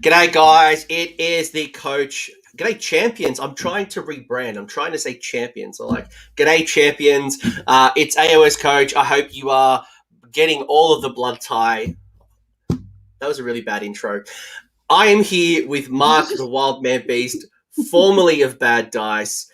G'day, guys. It is the coach. G'day, champions. I'm trying to rebrand. I'm trying to say champions. So, g'day, champions. It's AOS Coach. I hope you are getting all of the blood tie. That was a really bad intro. I am here with Mark, the Wild Man Beast, formerly of Bad Dice.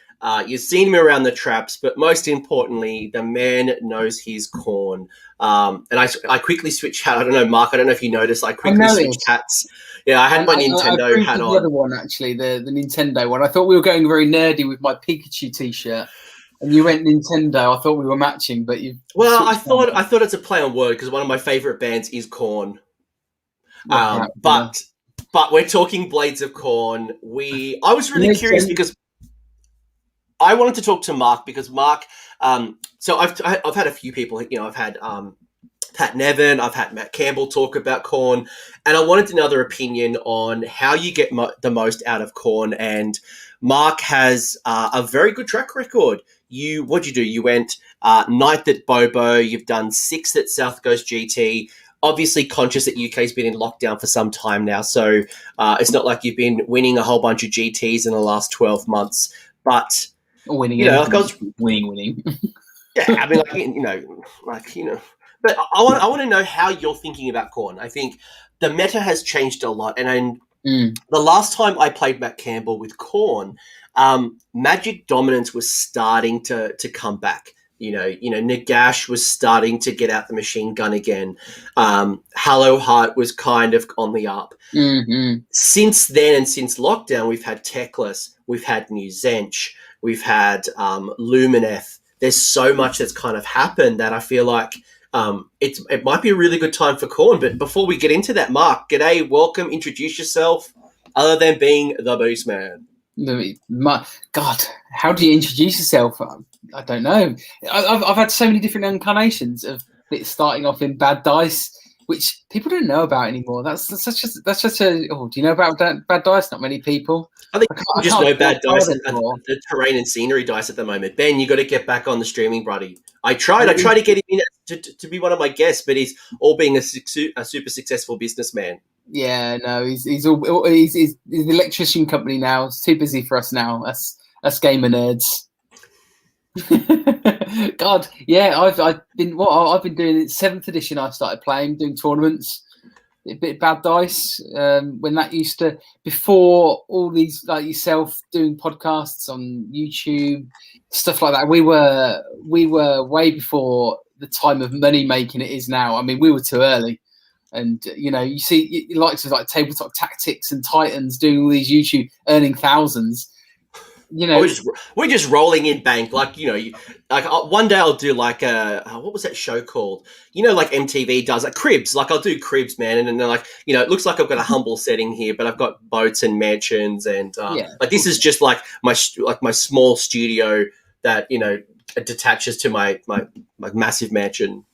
You've seen him around the traps, but most importantly, the man knows his Khorne. And I quickly switched hat. I don't know, Mark. I don't know if you noticed. I quickly switched hats. Yeah, I had my Nintendo hat on. The other one, actually, the Nintendo one. I thought we were going very nerdy with my Pikachu T-shirt, and you went Nintendo. I thought we were matching, but you. Well, I thought it's a play on word because one of my favorite bands is Khorne. But we're talking Blades of Khorne. I was really curious because I wanted to talk to Mark because Mark. So I've had a few people. I've had Pat Nevin, I've had Matt Campbell talk about Khorne, and I wanted another opinion on how you get the most out of Khorne. And Mark has a very good track record. What'd you do? You went 9th at Bobo. You've done 6th at South Coast GT. Obviously conscious that UK's been in lockdown for some time now, so it's not like you've been winning a whole bunch of GTs in the last 12 months. But winning. Yeah, I mean, But I want to know how you're thinking about Khorne. I think the meta has changed a lot, and the last time I played Matt Campbell with Khorne, Magic Dominance was starting to come back. Nagash was starting to get out the machine gun again. Hallow Heart was kind of on the up. Mm-hmm. Since then, and since lockdown, we've had Techless, we've had New Zench, we've had Lumineth. There's so much that's kind of happened that I feel like it might be a really good time for Khorne. But before we get into that, Mark, g'day, welcome, introduce yourself, other than being the Beast Man. God, how do you introduce yourself? I don't know. I've had so many different incarnations of it starting off in Bad Dice, which people don't know about anymore. That's such a. Oh, do you know about Bad Dice? Not many people. I think people just know Bad Dice and the terrain and scenery dice at the moment. Ben, you got to get back on the streaming, buddy. I tried to get him in to be one of my guests, but he's all being a super successful businessman. Yeah, no, he's the electrician company now. It's too busy for us now. Us gamer nerds. God, yeah, I've been doing 7th edition. I started playing, doing tournaments, a bit of Bad Dice. When that used to, before all these like yourself doing podcasts on YouTube, stuff like that. We were way before the time of money making it is now. I mean, we were too early. And you see likes of like Tabletop Tactics and Titans doing all these YouTube earning thousands. We're just rolling in bank, like one day I'll do like what was that show called? Like MTV does, like Cribs. Like I'll do Cribs, man, and then it looks like I've got a humble setting here, but I've got boats and mansions, and like this is just like my small studio that detaches to my massive mansion.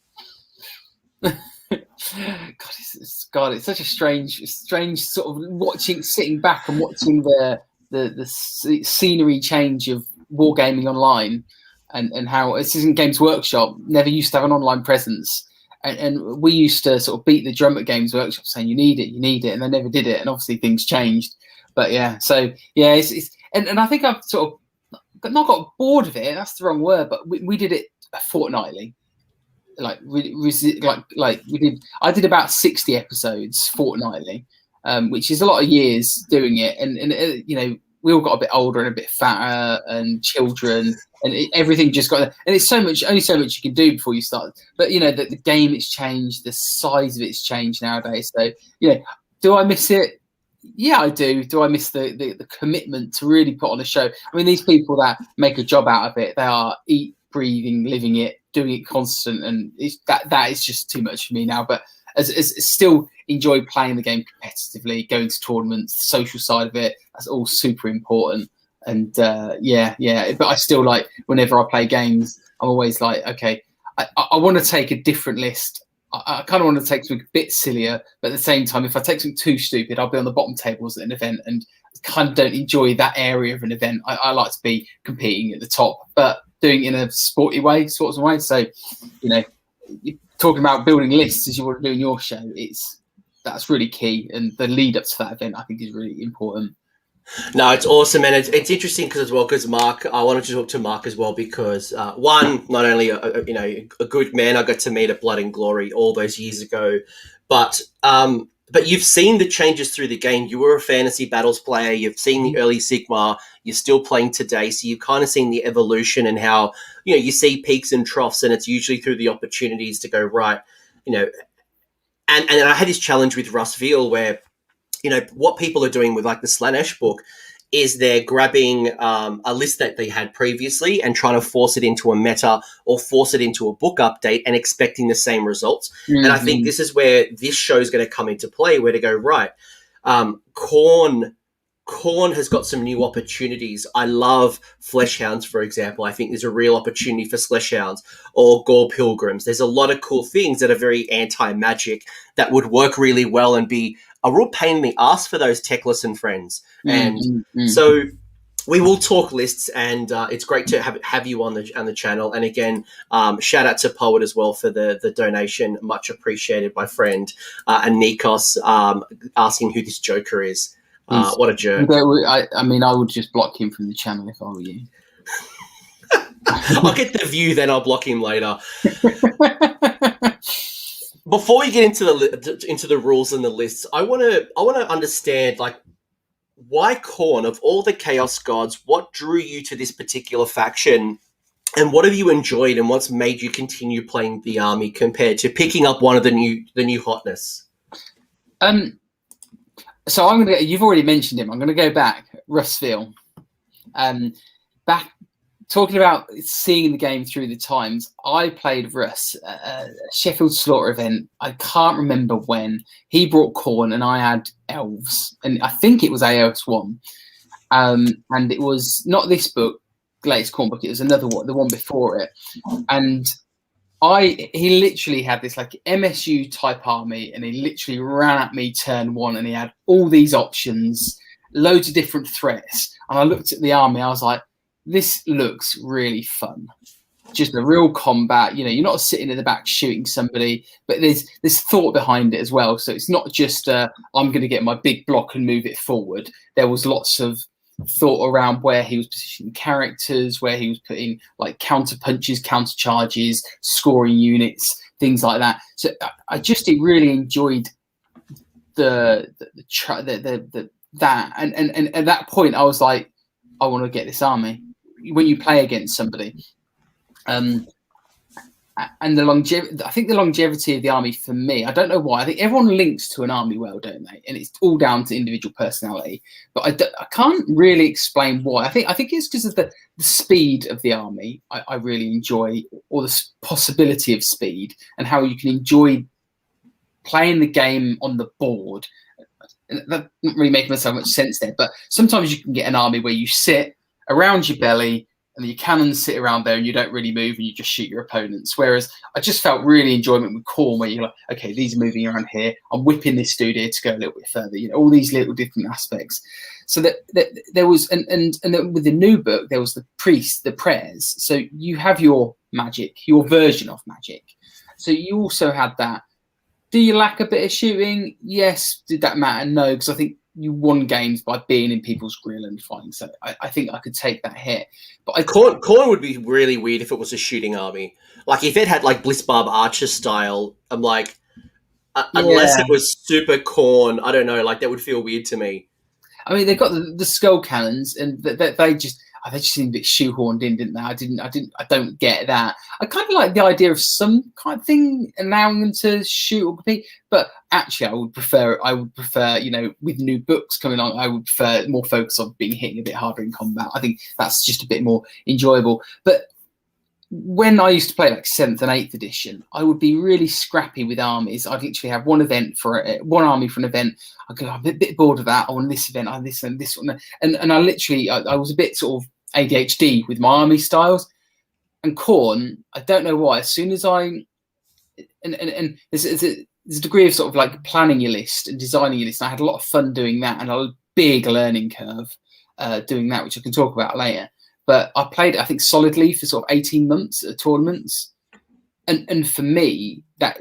God, it's such a strange sort of sitting back and watching the scenery change of wargaming online, and how this isn't Games Workshop never used to have an online presence, and we used to sort of beat the drum at Games Workshop saying you need it, and they never did it, and obviously things changed. But yeah, so yeah, it's and I think I've sort of not got bored of it. That's the wrong word, but we did it fortnightly. I did about 60 episodes fortnightly, which is a lot of years doing it, and we all got a bit older and a bit fatter, and children, and everything just got. And it's only so much you can do before you start. But the game has changed, the size of it's changed nowadays. So do I miss it? Yeah, I do. Do I miss the commitment to really put on a show? I mean, these people that make a job out of it, they are eat, breathing, living it, doing it constant, and that is just too much for me now. But as still enjoy playing the game competitively, going to tournaments, the social side of it, that's all super important. And yeah. But I still like, whenever I play games, I'm always like, okay, I want to take a different list. I kind of want to take something a bit sillier, but at the same time, if I take something too stupid, I'll be on the bottom tables at an event, and kind of don't enjoy that area of an event. I like to be competing at the top, but doing it in a sporty way, sorts of way. So, you're talking about building lists as you want to do in your show. that's really key, and the lead up to that event I think is really important. No, it's awesome, and it's interesting because Mark, I wanted to talk to Mark as well because one, not only a good man I got to meet at Blood and Glory all those years ago, but you've seen the changes through the game. You were a fantasy battles player. You've seen the early Sigmar. You're still playing today, so you've kind of seen the evolution and how you see peaks and troughs, and it's usually through the opportunities to go right, And I had this challenge with Russ Veal where, what people are doing with like the Slaanesh book is they're grabbing a list that they had previously and trying to force it into a meta or force it into a book update and expecting the same results. Mm-hmm. And I think this is where this show is going to come into play, where to go, right, Khorne has got some new opportunities. I love Fleshhounds, for example. I think there's a real opportunity for Fleshhounds or Gore Pilgrims. There's a lot of cool things that are very anti-magic that would work really well and be a real pain in the ass for those techless and friends. And so we will talk lists, and it's great to have you on the channel. And again, shout out to Poet as well for the donation. Much appreciated, my friend. And Nikos asking who this Joker is. What a jerk. I mean, I would just block him from the channel if I were you. I'll get the view, then I'll block him later. Before we get into the rules and the lists, I want to understand, like, why Khorne, of all the Chaos Gods, what drew you to this particular faction, and what have you enjoyed, and what's made you continue playing the army compared to picking up one of the new hotness? So you've already mentioned him. I'm going to go back. Russ Veal. Back talking about seeing the game through the times. I played Russ at a Sheffield Slaughter event. I can't remember when. He brought Khorne and I had elves, and I think it was AOS1. And it was not this book, latest Khorne book. It was another one, the one before it. And he literally had this like MSU type army, and he literally ran at me turn one, and he had all these options, loads of different threats. And I looked at the army, I was like, this looks really fun. Just a real combat, you're not sitting in the back shooting somebody, but there's thought behind it as well. So it's not just I'm going to get my big block and move it forward. There was lots of thought around where he was positioning characters, where he was putting like counter punches, counter charges, scoring units, things like that. So I just really enjoyed that, and at that point I was like, I want to get this army. When you play against somebody, and the longevity, I think the longevity of the army for me, I don't know why. I think everyone links to an army well, don't they? And it's all down to individual personality. But I can't really explain why. I think it's because of the speed of the army. I really enjoy, or the possibility of speed, and how you can enjoy playing the game on the board. And that doesn't really make so much sense there. But sometimes you can get an army where you sit around your belly, and your cannons sit around there, and you don't really move, and you just shoot your opponents. Whereas I just felt really enjoyment with Khorne, where you're like, okay, these are moving around here. I'm whipping this dude here to go a little bit further. All these little different aspects. So that there was, and then with the new book, there was the priest, the prayers. So you have your magic, your version of magic. So you also had that. Do you lack a bit of shooting? Yes. Did that matter? No, because I think you won games by being in people's grill and fighting. So I think I could take that hit. But Khorne would be really weird if it was a shooting army. Like if it had like Blitzbarb Archer style, I'm like, unless it was super Khorne, I don't know. Like that would feel weird to me. I mean, they've got the skull cannons, and they just seemed a bit shoehorned in, didn't they? I don't get that. I kind of like the idea of some kind of thing allowing them to shoot or compete, but actually I would prefer, with new books coming on, I would prefer more focus on hitting a bit harder in combat. I think that's just a bit more enjoyable. But when I used to play like 7th and 8th edition, I would be really scrappy with armies. I'd literally have one army for an event. I'd go, I'm a bit bored of that. I want this event, I want this and this one. And I literally, I was a bit sort of ADHD with my army styles. And Khorne, I don't know why, as soon as and there's a degree of sort of like planning your list and designing your list. And I had a lot of fun doing that, and a big learning curve doing that, which I can talk about later. But I played it, I think, solidly for sort of 18 months at tournaments. And for me, that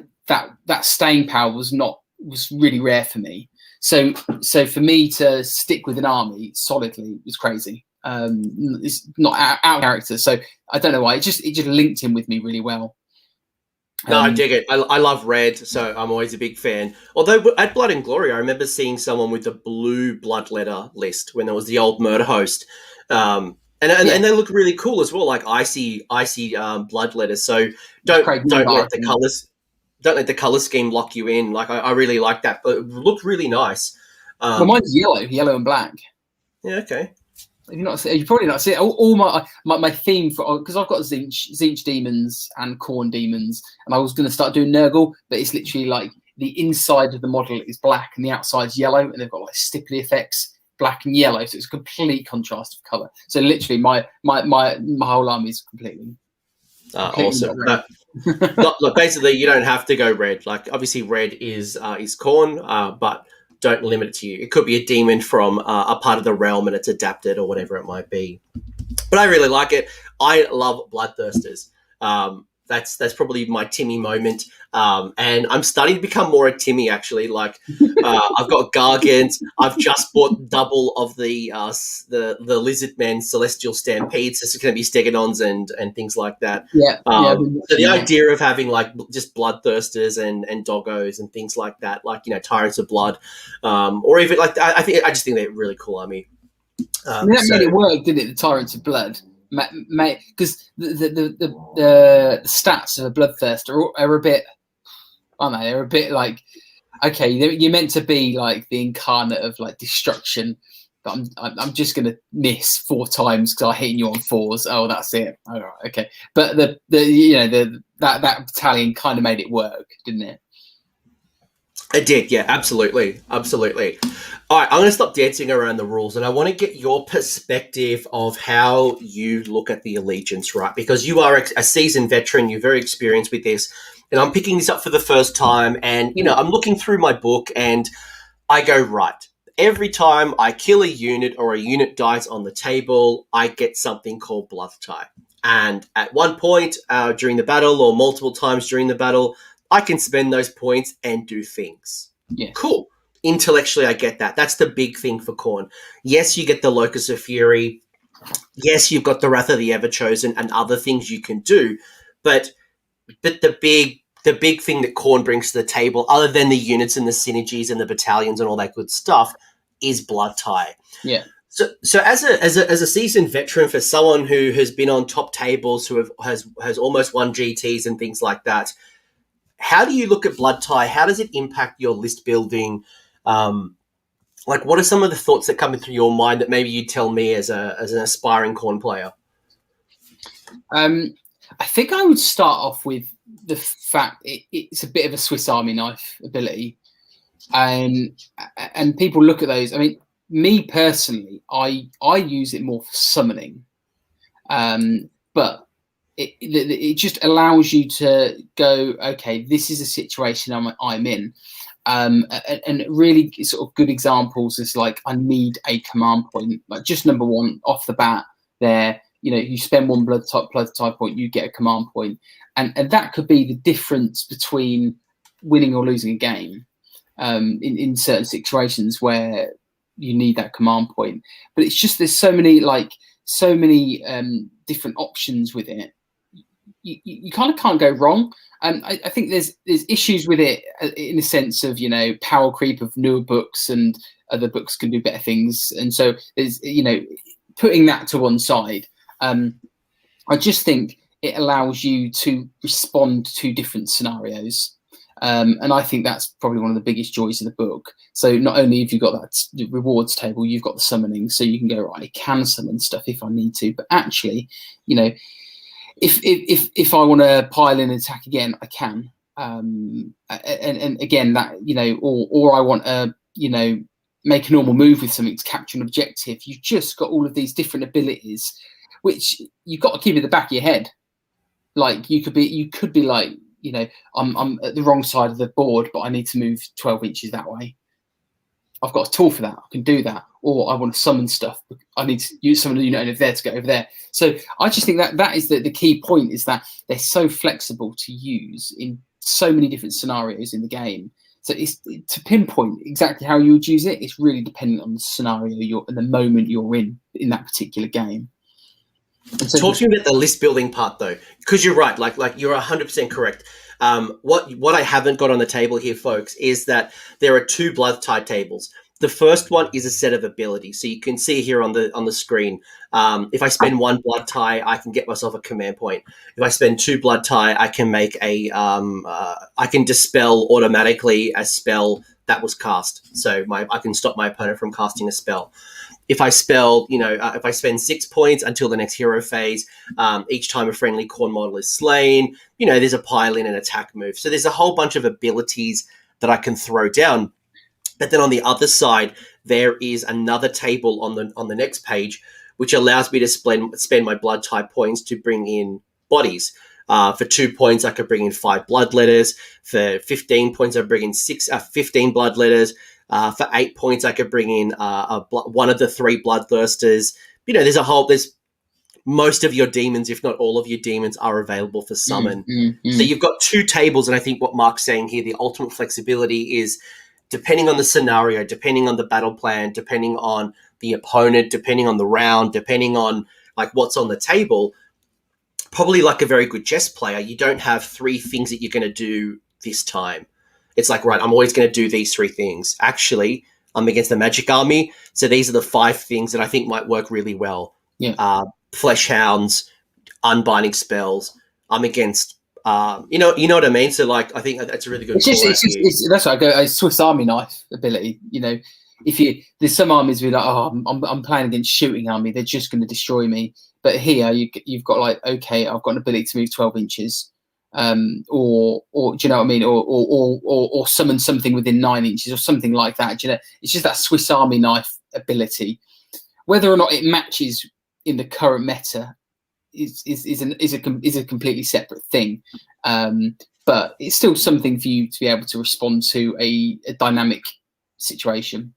staying power was not was really rare for me. So for me to stick with an army solidly was crazy. It's not out of character, so I don't know why. It just linked in with me really well. No, I dig it. I love red, so I'm always a big fan. Although at Blood and Glory, I remember seeing someone with the blue bloodletter list when there was the old murder host, and they look really cool as well, like icy bloodletters. So don't let the colors. Don't let the color scheme lock you in. Like I really like that, but it looked really nice. Well, mine's yellow and black. Yeah, okay. You probably not see it. All my theme for, because I've got Tzeentch demons and Khorne demons, and I was going to start doing Nurgle, but it's literally like the inside of the model is black and the outside's yellow, and they've got like stipply effects, black and yellow, so it's a complete contrast of color. So literally, my whole army is completely awesome. Look, basically, you don't have to go red. Like, obviously, red is Khorne, but don't limit it to you. It could be a demon from a part of the realm and it's adapted or whatever it might be. But I really like it. I love Bloodthirsters. That's probably my Timmy moment. And I'm starting to become more a Timmy, actually. Like, I've got Gargant. I've just bought double of the Lizardmen Celestial Stampedes. This is going to be Stegodons and things like that. Yeah. So the idea of having, like, just Bloodthirsters and Doggos and things like that, like, you know, Tyrants of Blood, or even, like, I just think they're a really cool army. That made it work, didn't it? The Tyrants of Blood. Because the stats of a Bloodthirster are a bit, aren't they? They're a bit like, okay, you're meant to be like the incarnate of like destruction, but I'm just gonna miss 4 times because I'm hitting you on 4s. Oh, that's it. All right, okay. But that battalion kind of made it work, didn't it? It did, yeah, absolutely. All right, I'm going to stop dancing around the rules, and I want to get your perspective of how you look at the allegiance, right? Because you are a seasoned veteran, you're very experienced with this, and I'm picking this up for the first time, and, you know, I'm looking through my book, and I go, right, every time I kill a unit or a unit dies on the table, I get something called Blood Tie. And at one point during the battle or multiple times during the battle, I can spend those points and do things. Yeah. Cool. Intellectually, I get that. That's the big thing for Khorne. Yes, you get the Locus of Fury. Yes, you've got the Wrath of the Everchosen and other things you can do. But the big thing that Khorne brings to the table, other than the units and the synergies and the battalions and all that good stuff, is Blood Tie. Yeah. So as a seasoned veteran, for someone who has been on top tables, who has almost won GTs and things like that, how do you look at Blood Tie? How does it impact your list building? Like, what are some of the thoughts that come through your mind that maybe you tell me as an aspiring Khorne player? I think I would start off with the fact it's a bit of a Swiss Army knife ability, and people look at those. I mean, me personally, I use it more for summoning, but it just allows you to go, okay, this is a situation I'm in. And really sort of good examples is like, I need a command point, like just number one off the bat there, you know, you spend 1 blood type point, you get a command point. And that could be the difference between winning or losing a game in certain situations where you need that command point. But it's just, there's so many different options with it. You kind of can't go wrong. And I think there's issues with it in the sense of, you know, power creep of newer books and other books can do better things. And so there's, you know, putting that to one side, I just think it allows you to respond to different scenarios. And I think that's probably one of the biggest joys of the book. So not only have you got that rewards table, you've got the summoning, so you can go, right, I can summon stuff if I need to, but actually, you know, if I want to pile in and attack again, I can. And again, that, you know, or I want to, you know, make a normal move with something to capture an objective. You've just got all of these different abilities, which you've got to keep in the back of your head. Like you could be like, you know, I'm at the wrong side of the board, but I need to move 12 inches that way. I've got a tool for that. I can do that. Or I want to summon stuff. I need to use some of the unit over there to get over there. So I just think that is the key point, is that they're so flexible to use in so many different scenarios in the game. So it's to pinpoint exactly how you would use it. It's really dependent on the scenario and the moment you're in that particular game. So talk to me about the list building part, though, because you're right. Like you're 100% correct. What I haven't got on the table here, folks, is that there are 2 blood tie tables. The first one is a set of abilities. So you can see here on the screen, if I spend 1 blood tie, I can get myself a command point. If I spend 2 blood tie, I can make I can dispel automatically a spell that was cast. So I can stop my opponent from casting a spell. If I if I spend 6 points until the next hero phase, each time a friendly Khorne model is slain, there's a pile in an attack move. So there's a whole bunch of abilities that I can throw down. But then on the other side, there is another table on the next page, which allows me to spend my blood type points to bring in bodies. For 2 points, I could bring in 5 bloodletters. For 15 points, I bring in 15 bloodletters. For 8 points, I could bring in one of the 3 bloodthirsters. There's most of your demons, if not all of your demons, are available for summon. So you've got 2 tables, and I think what Mark's saying here, the ultimate flexibility is, depending on the scenario, depending on the battle plan, depending on the opponent, depending on the round, depending on like what's on the table, probably like a very good chess player, you don't have 3 things that you're going to do this time. It's like, right, I'm always going to do these 3 things. Actually, I'm against the magic army, so these are the 5 things that I think might work really well. Yeah. Flesh hounds, unbinding spells. I'm against you know what I mean. So like, I think that's a really good. That's what I go. A Swiss Army knife ability. If there's some armies where like, I'm playing against shooting army, they're just going to destroy me. But here you've got like, okay, I've got an ability to move 12 inches, or do you know what I mean, or summon something within 9 inches or something like that. Do you know, it's just that Swiss Army knife ability. Whether or not it matches in the current meta is a completely separate thing, but it's still something for you to be able to respond to a dynamic situation.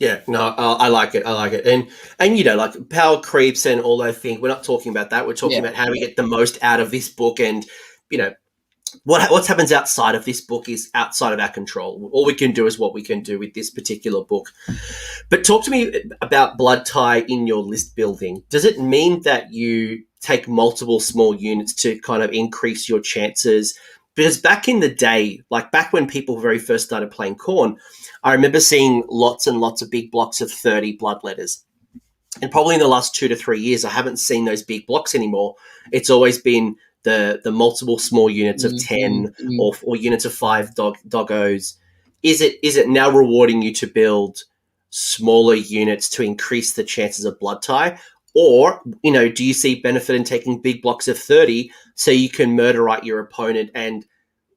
Yeah, no, I like it. And like power creeps and all those things. We're not talking about that. We're talking about how do we get the most out of this book, and what happens outside of this book is outside of our control. All we can do is what we can do with this particular book. But talk to me about blood tie in your list building. Does it mean that you take multiple small units to kind of increase your chances? Because back in the day, like back when people very first started playing Khorne, I remember seeing lots and lots of big blocks of 30 bloodletters. And probably in the last 2 to 3 years, I haven't seen those big blocks anymore. It's always been the multiple small units of 10 or units of 5 doggos. Is it now rewarding you to build smaller units to increase the chances of blood tie? Or, do you see benefit in taking big blocks of 30 so you can murderite your opponent and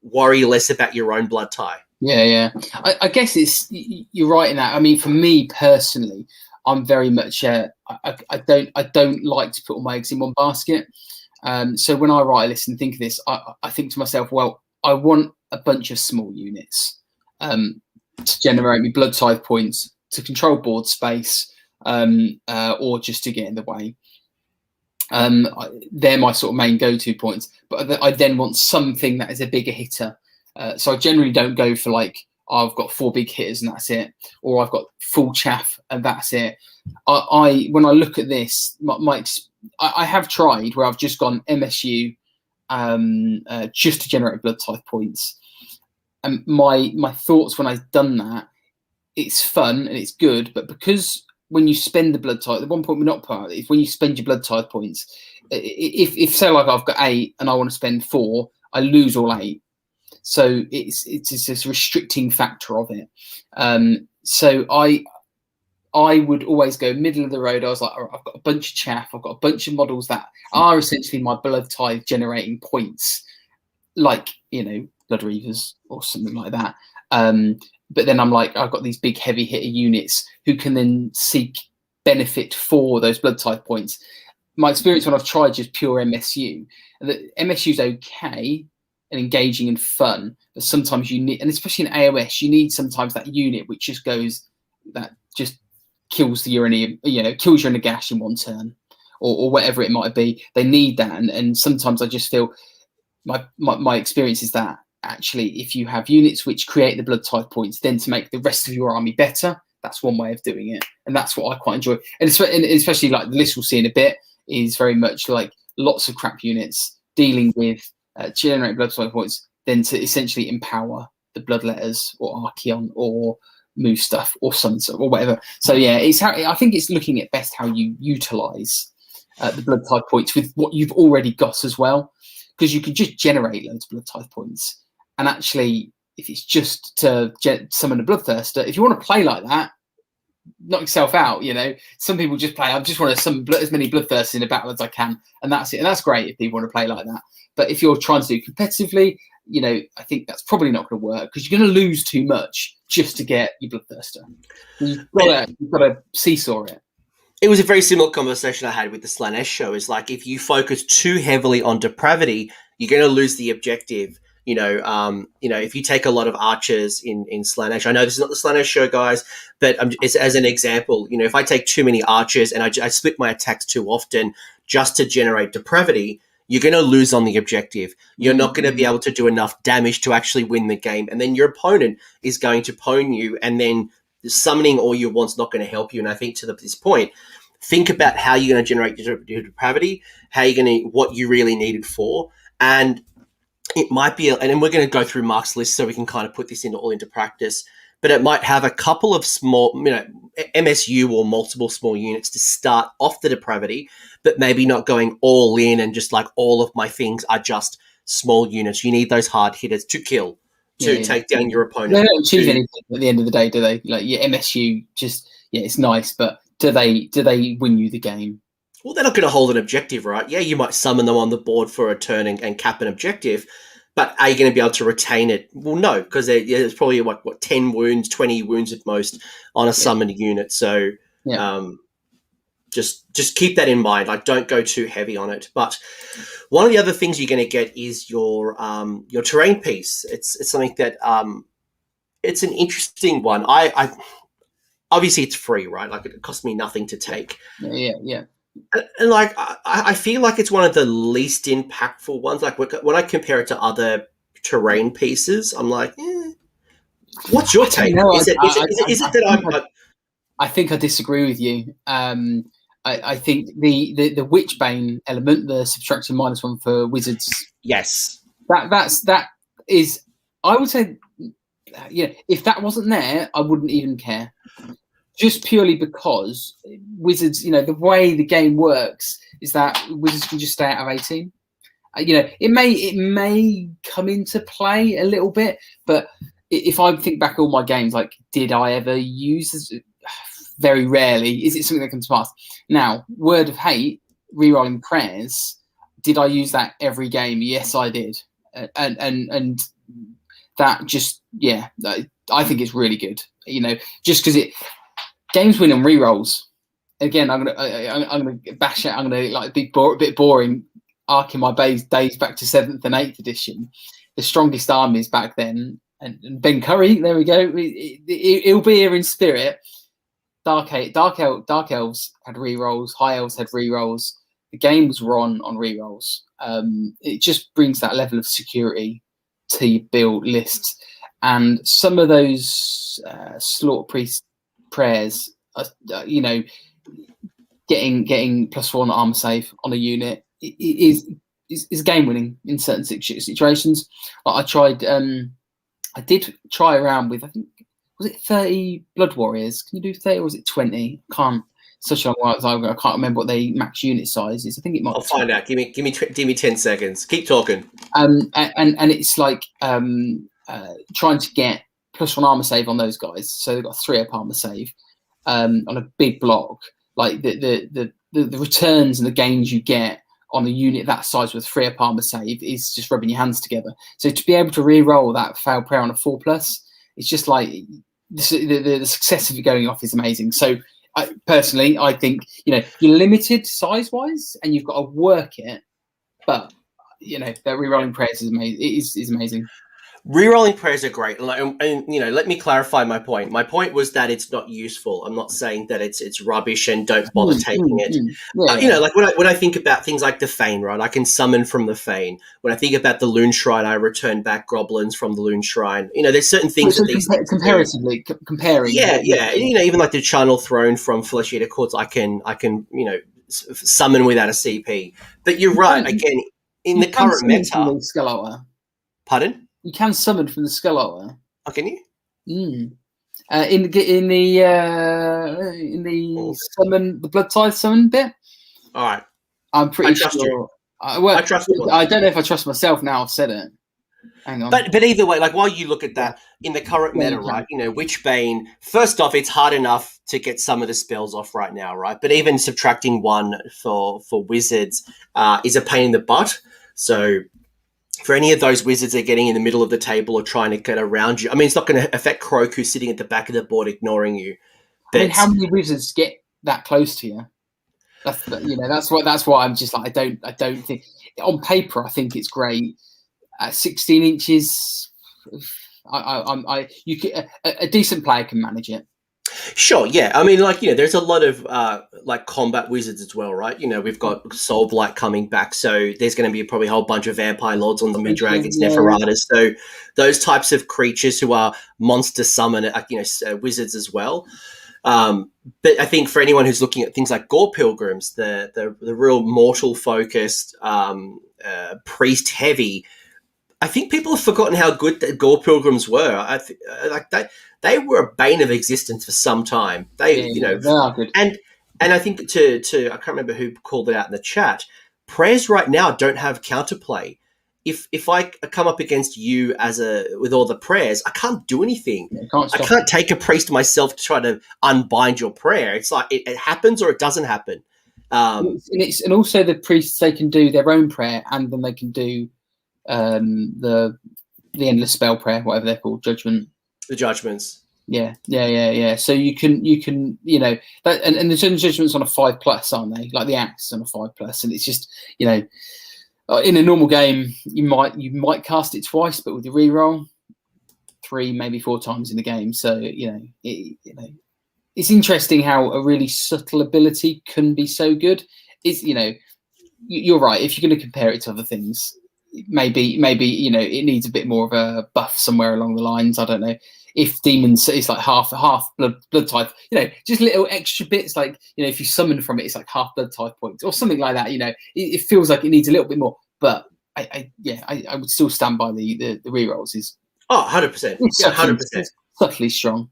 worry less about your own blood tie? Yeah. I guess you're right in that. I mean, for me personally, I'm very much I don't like to put all my eggs in one basket. So when I write a list and think of this, I think to myself, well, I want a bunch of small units to generate me blood type points, to control board space, or just to get in the way. They're my sort of main go-to points. But I then want something that is a bigger hitter. So I generally don't go for like, I've got 4 big hitters and that's it, or I've got full chaff and that's it. When I look at this, I have tried where I've just gone MSU just to generate blood type points. And my thoughts when I've done that, it's fun and it's good, but because when you spend the blood type, the one point we're not part of it is when you spend your blood type points. If say like I've got 8 and I want to spend 4, I lose all 8. So it's this restricting factor of it. So I would always go middle of the road. I was like, I've got a bunch of chaff. I've got a bunch of models that are essentially my blood type generating points, like, Blood Reavers or something like that. But then I'm like, I've got these big heavy hitter units who can then seek benefit for those blood type points. My experience when I've tried just pure MSU, the MSU is okay and engaging and fun, but sometimes you need, and especially in AOS, you need sometimes that unit which just goes, that just kills the uranium, kills your Nagash in one turn, or whatever it might be. They need that, and sometimes I just feel my experience is that actually, if you have units which create the blood type points, then to make the rest of your army better, that's one way of doing it. And that's what I quite enjoy. And especially like the list we'll see in a bit is very much like lots of crap units dealing with generate blood type points, then to essentially empower the bloodletters or Archeon or move stuff or summon or whatever. So yeah, I think it's looking at best how you utilize the blood type points with what you've already got as well, because you can just generate loads of blood type points. And actually, if it's just to summon a bloodthirster, if you want to play like that, knock yourself out. Some people just play, I just want to summon as many bloodthirsters in a battle as I can, and that's it. And that's great if people want to play like that. But if you're trying to do competitively, I think that's probably not going to work, because you're going to lose too much just to get your bloodthirster. You've got to seesaw it. It was a very similar conversation I had with the Slaanesh show. Is like, if you focus too heavily on depravity, you're going to lose the objective. If you take a lot of archers in Slaanesh, I know this is not the Slaanesh show, guys, but it's as an example. If I take too many archers and I split my attacks too often just to generate depravity, you're going to lose on the objective. You're not going to be able to do enough damage to actually win the game, and then your opponent is going to pwn you, and then summoning all you want's not going to help you. And I think to this point, think about how you're going to generate your depravity, what you really need it for, and it might be, and then we're going to go through Mark's list so we can kind of put this all into practice, but it might have a couple of small, MSU or multiple small units to start off the depravity, but maybe not going all in and just like all of my things are just small units. You need those hard hitters to kill, to take down your opponent. They don't achieve anything at the end of the day, do they? Like your MSU, just it's nice, but do they win you the game? Well, they're not going to hold an objective, right? Yeah, you might summon them on the board for a turn and cap an objective, but are you going to be able to retain it? Well, no, because there's probably what 10 wounds, 20 wounds at most on a summoned unit. So just keep that in mind. Like, don't go too heavy on it. But one of the other things you're going to get is your terrain piece. It's something that it's an interesting one. I obviously it's free, right? Like, it cost me nothing to take. Yeah. And like, I feel like it's one of the least impactful ones. Like, when I compare it to other terrain pieces, I'm like, what's your take? Is it that I think I disagree with you. I think the Witchbane element, the subtraction -1 for wizards. Yes, that is. I would say, if that wasn't there, I wouldn't even care. Just purely because wizards, the way the game works is that wizards can just stay out of 18. It may come into play a little bit, but if I think back all my games, like, did I ever use this? Very rarely. Is it something that comes to pass? Now, Word of Hate, rerolling prayers, did I use that every game? Yes, I did. And that just, I think it's really good. Just because games win on rerolls. Again, I'm gonna bash it. I'm gonna be a bit boring, arcing my days back to 7th and 8th edition. The strongest armies back then, and Ben Curry. There we go. It'll be here in spirit. Dark elves had rerolls. High elves had rerolls. The game was run on rerolls. It just brings that level of security to your build lists, and some of those slaughter priest prayers, getting +1 armor save on a unit is game winning in certain situations. Like I did try around with, I think, was it 30 Blood Warriors? Can you do 30 or was it 20? Such a long while. I can't remember what the max unit size is. I think it might. I'll find out. Give me 10 seconds. Keep talking. And it's like trying to get +1 armor save on those guys. So they've got 3 up armor save on a big block. Like the returns and the gains you get on a unit that size with 3 up armor save is just rubbing your hands together. So to be able to re-roll that fail prayer on a 4+, it's just like the success of it going off is amazing. So I think you're limited size wise and you've got to work it, but that re-rolling prayers is amazing. It is amazing. Rerolling prayers are great, and you know, let me clarify my point. My point was that it's not useful. I'm not saying that it's rubbish and don't bother taking it. Yeah, You know, like when I think about things like the Fane, right? I can summon from the Fane. When I think about the Loon Shrine, I return back goblins from the Loon Shrine. You know, there's certain things that these comparatively comparing. Yeah. You know, even like the Charnel Throne from Flesh Eater Courts, I can you know summon without a CP. But you're right. Again, in the current meta, pardon. You can summon from the Skull Otter. Oh, can you? In the summon, the Blood Tithe summon bit. All right. I'm pretty sure. I trust you. I don't know if I trust myself now. I've said it. Hang on. But either way, like while you look at that in the current meta, right? You know, Witchbane. First off, it's hard enough to get some of the spells off right now, right? But even subtracting one for wizards is a pain in the butt. So for any of those wizards that are getting in the middle of the table or trying to get around you, I mean, it's not going to affect Croak, who's sitting at the back of the board ignoring you. I mean, how many wizards get that close to you? That's why I'm just like I don't think on paper I think it's great. 16 inches, a decent player can manage it. Sure, yeah. I mean, like, you know, there's a lot of like combat wizards as well, right? You know, we've got Soulblight coming back, so there's going to be probably a whole bunch of Vampire Lords on the Mid-Dragons, Neferatas. So those types of creatures who are monster summon, wizards as well. But I think for anyone who's looking at things like Gore Pilgrims, the real mortal focused, priest heavy, I think people have forgotten how good the Gore Pilgrims were. They were a bane of existence for some time. They are good. And I think to I can't remember who called it out in the chat. Prayers right now don't have counterplay. If I come up against you with all the prayers, I can't do anything. I can't take a priest myself to try to unbind your prayer. It's like it happens or it doesn't happen. And also the priests, they can do their own prayer, and then they can do the endless spell prayer, whatever they're called, judgment. The judgments. Yeah. So you can that, and the judgments on a 5+, aren't they? Like the axe on a 5+, and it's just in a normal game you might cast it twice, but with the reroll 3, maybe 4 times in the game. So it's interesting how a really subtle ability can be so good. You're right. If you're going to compare it to other things, maybe it needs a bit more of a buff somewhere along the lines. I don't know if demons is like half blood type, just little extra bits, like if you summon from it, it's like half blood type points or something like that. It feels like it needs a little bit more, but I would still stand by the rerolls. Is 100%, 100% subtly strong.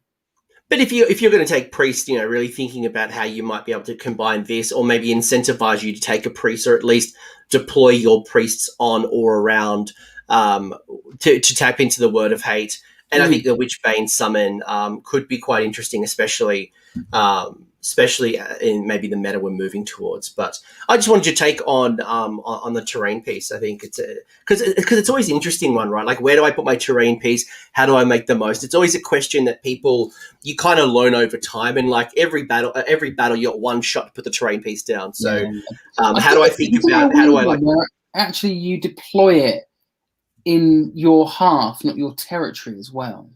But if you're going to take priest, really thinking about how you might be able to combine this, or maybe incentivize you to take a priest, or at least deploy your priests on or around to tap into the Word of Hate. And I think the Witchbane summon could be quite interesting, especially in maybe the meta we're moving towards. But I just wanted your take on the terrain piece. I think it's because it's always an interesting one, right? Like, where do I put my terrain piece? How do I make the most? It's always a question that you kind of learn over time. And like every battle, you got one shot to put the terrain piece down. So how do I think about how do I like? Actually, you deploy it in your half, not your territory as well.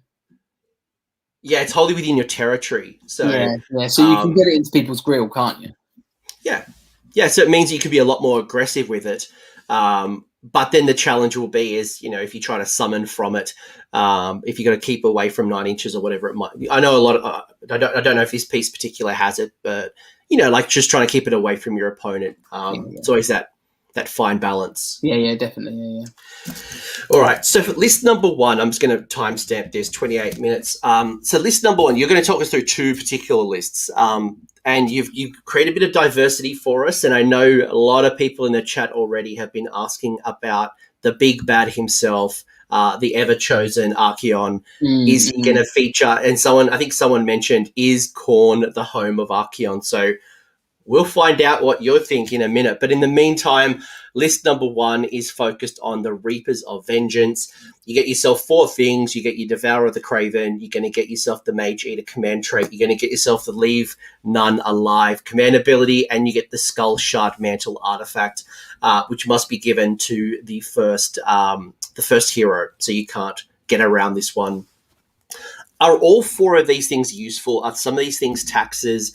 Yeah, it's wholly within your territory. So So you can get it into people's grill, can't you? Yeah. So it means you can be a lot more aggressive with it. But then the challenge will be is, if you try to summon from it, if you got to keep away from 9 inches or whatever it might be. I know a lot of, I don't know if this piece particular has it, but like just trying to keep it away from your opponent. It's always that fine balance. Yeah, definitely. Yeah. All right. So for list number 1, I'm just going to timestamp this 28 minutes. So list number 1, you're going to talk us through 2 particular lists. And you've created a bit of diversity for us. And I know a lot of people in the chat already have been asking about the big bad himself, the ever-chosen Archaon. Is he going to feature? And I think someone mentioned, is Khorne the home of Archaon? So we'll find out what you're thinking in a minute. But in the meantime, list number 1 is focused on the Reapers of Vengeance. You get yourself 4 things. You get your Devourer of the Craven. You're going to get yourself the Mage Eater command trait. You're going to get yourself the Leave None Alive command ability. And you get the Skull Shard Mantle artifact, which must be given to the first hero. So you can't get around this one. Are all 4 of these things useful? Are some of these things taxes?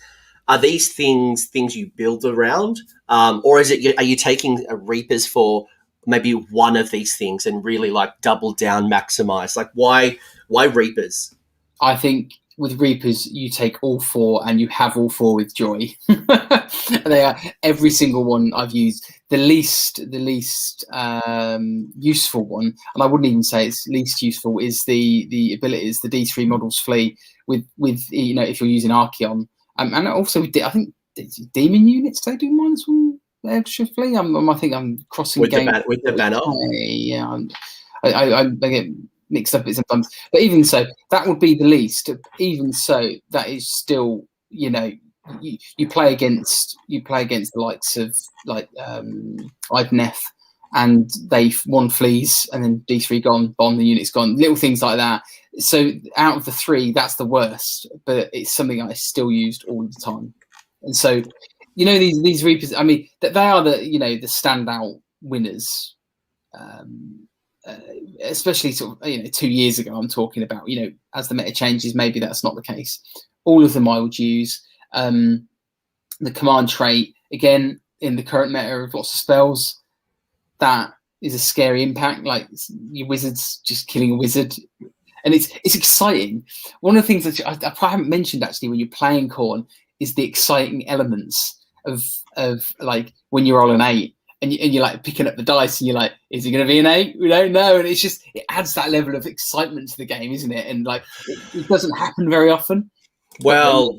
Are these things you build around? Or are you taking Reapers for maybe one of these things and really like double down, maximize? Like why Reapers? I think with Reapers, you take all 4 and you have all 4 with joy. They are every single one I've used. The least useful one, and I wouldn't even say it's least useful, is the abilities, the D3 models flee with if you're using Archeon, and also I think demon units, they do -1 extra flee. I think I'm crossing with game with the banner. Yeah, I get mixed up it sometimes, but even so, that would be the least. Even so, that is still, you play against the likes of like Idneth, and they 1 flees and then D3 gone, bomb, the unit's gone, little things like that. So out of the 3, that's the worst, but it's something I still used all the time. And so, these Reapers, I mean, they are the the standout winners. Especially sort of 2 years ago, I'm talking about, as the meta changes, maybe that's not the case. All of them I would use. The command trait, again, in the current meta of lots of spells, that is a scary impact. Like your wizards just killing a wizard, and it's exciting. One of the things that I haven't mentioned actually when you're playing Khorne is the exciting elements of like when you roll an 8. And you're like picking up the dice, and you're like, is it going to be an 8? We don't know. And it's just, it adds that level of excitement to the game, isn't it? And like, it doesn't happen very often. Well.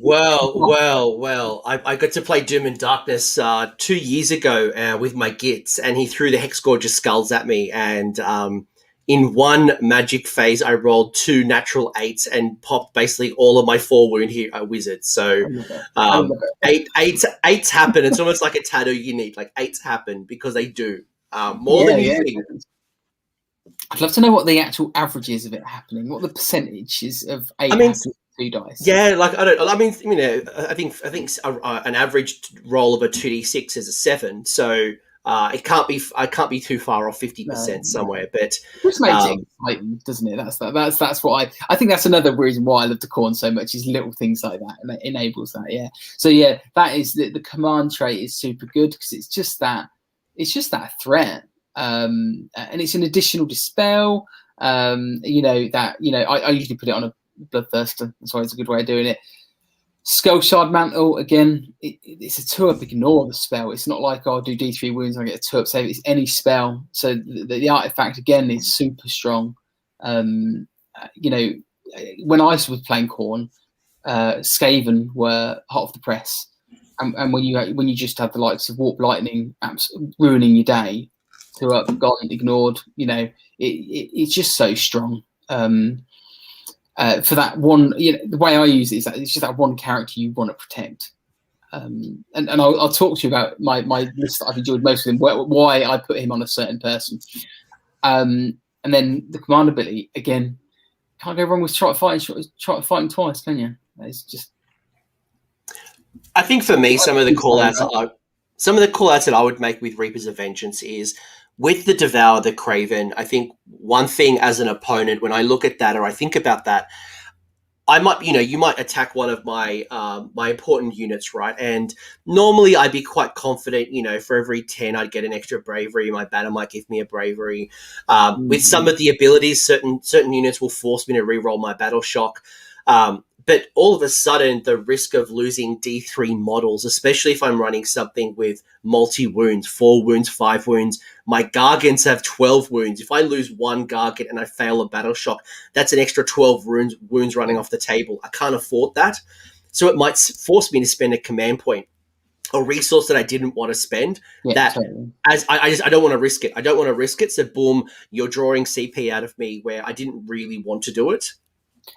I got to play Doom and Darkness 2 years ago with my gits, and he threw the Hexgorger Skulls at me. And in one magic phase, I rolled 2 natural 8s and popped basically all of my 4 wound wizards. So 8s happen. It's almost like a tattoo you need. Like 8s happen because they do more than you think. I'd love to know what the actual average is of it happening. What the percentage is of 8 2 dice. Yeah, like I think an average roll of a 2d6 is a 7. So. I can't be too far off 50% somewhere, but which makes it exciting, doesn't it? That's what I think that's another reason why I love the Khorne so much, is little things like that, and it enables that. Yeah. So yeah, that is the command trait is super good because it's just that threat, and it's an additional dispel. I usually put it on a Bloodthirster. That's why it's a good way of doing it. Skull Shard Mantle, again, it's a 2-up ignore the spell. It's not like I'll do D3 wounds and I get a 2-up save. It's any spell. So the artifact, again, is super strong. When I was playing Khorne, Skaven were hot off the press. And when you just have the likes of Warp Lightning ruining your day, 2-up, gone, ignored, it's just so strong. For that one, the way I use it is that it's just that one character you want to protect. And I'll talk to you about my list that I've enjoyed most of them, why I put him on a certain person. And then the command ability, again, can't go wrong with try to fight him twice, can you? It's just. I think for me, some of the call outs that I would make with Reapers of Vengeance is with the Devour the Craven. I think one thing as an opponent, when I look at that or I think about that, I might, you might attack one of my my important units, right? And normally I'd be quite confident, for every 10 I'd get an extra bravery. My banner might give me a bravery. With some of the abilities, certain units will force me to reroll my battle shock. But all of a sudden, the risk of losing D3 models, especially if I'm running something with multi-wounds, 4 wounds, 5 wounds, my Gargants have 12 wounds. If I lose one Gargant and I fail a battle shock, that's an extra 12 wounds running off the table. I can't afford that. So it might force me to spend a command point, a resource that I didn't want to spend. Totally. I don't want to risk it. I don't want to risk it. So boom, you're drawing CP out of me where I didn't really want to do it.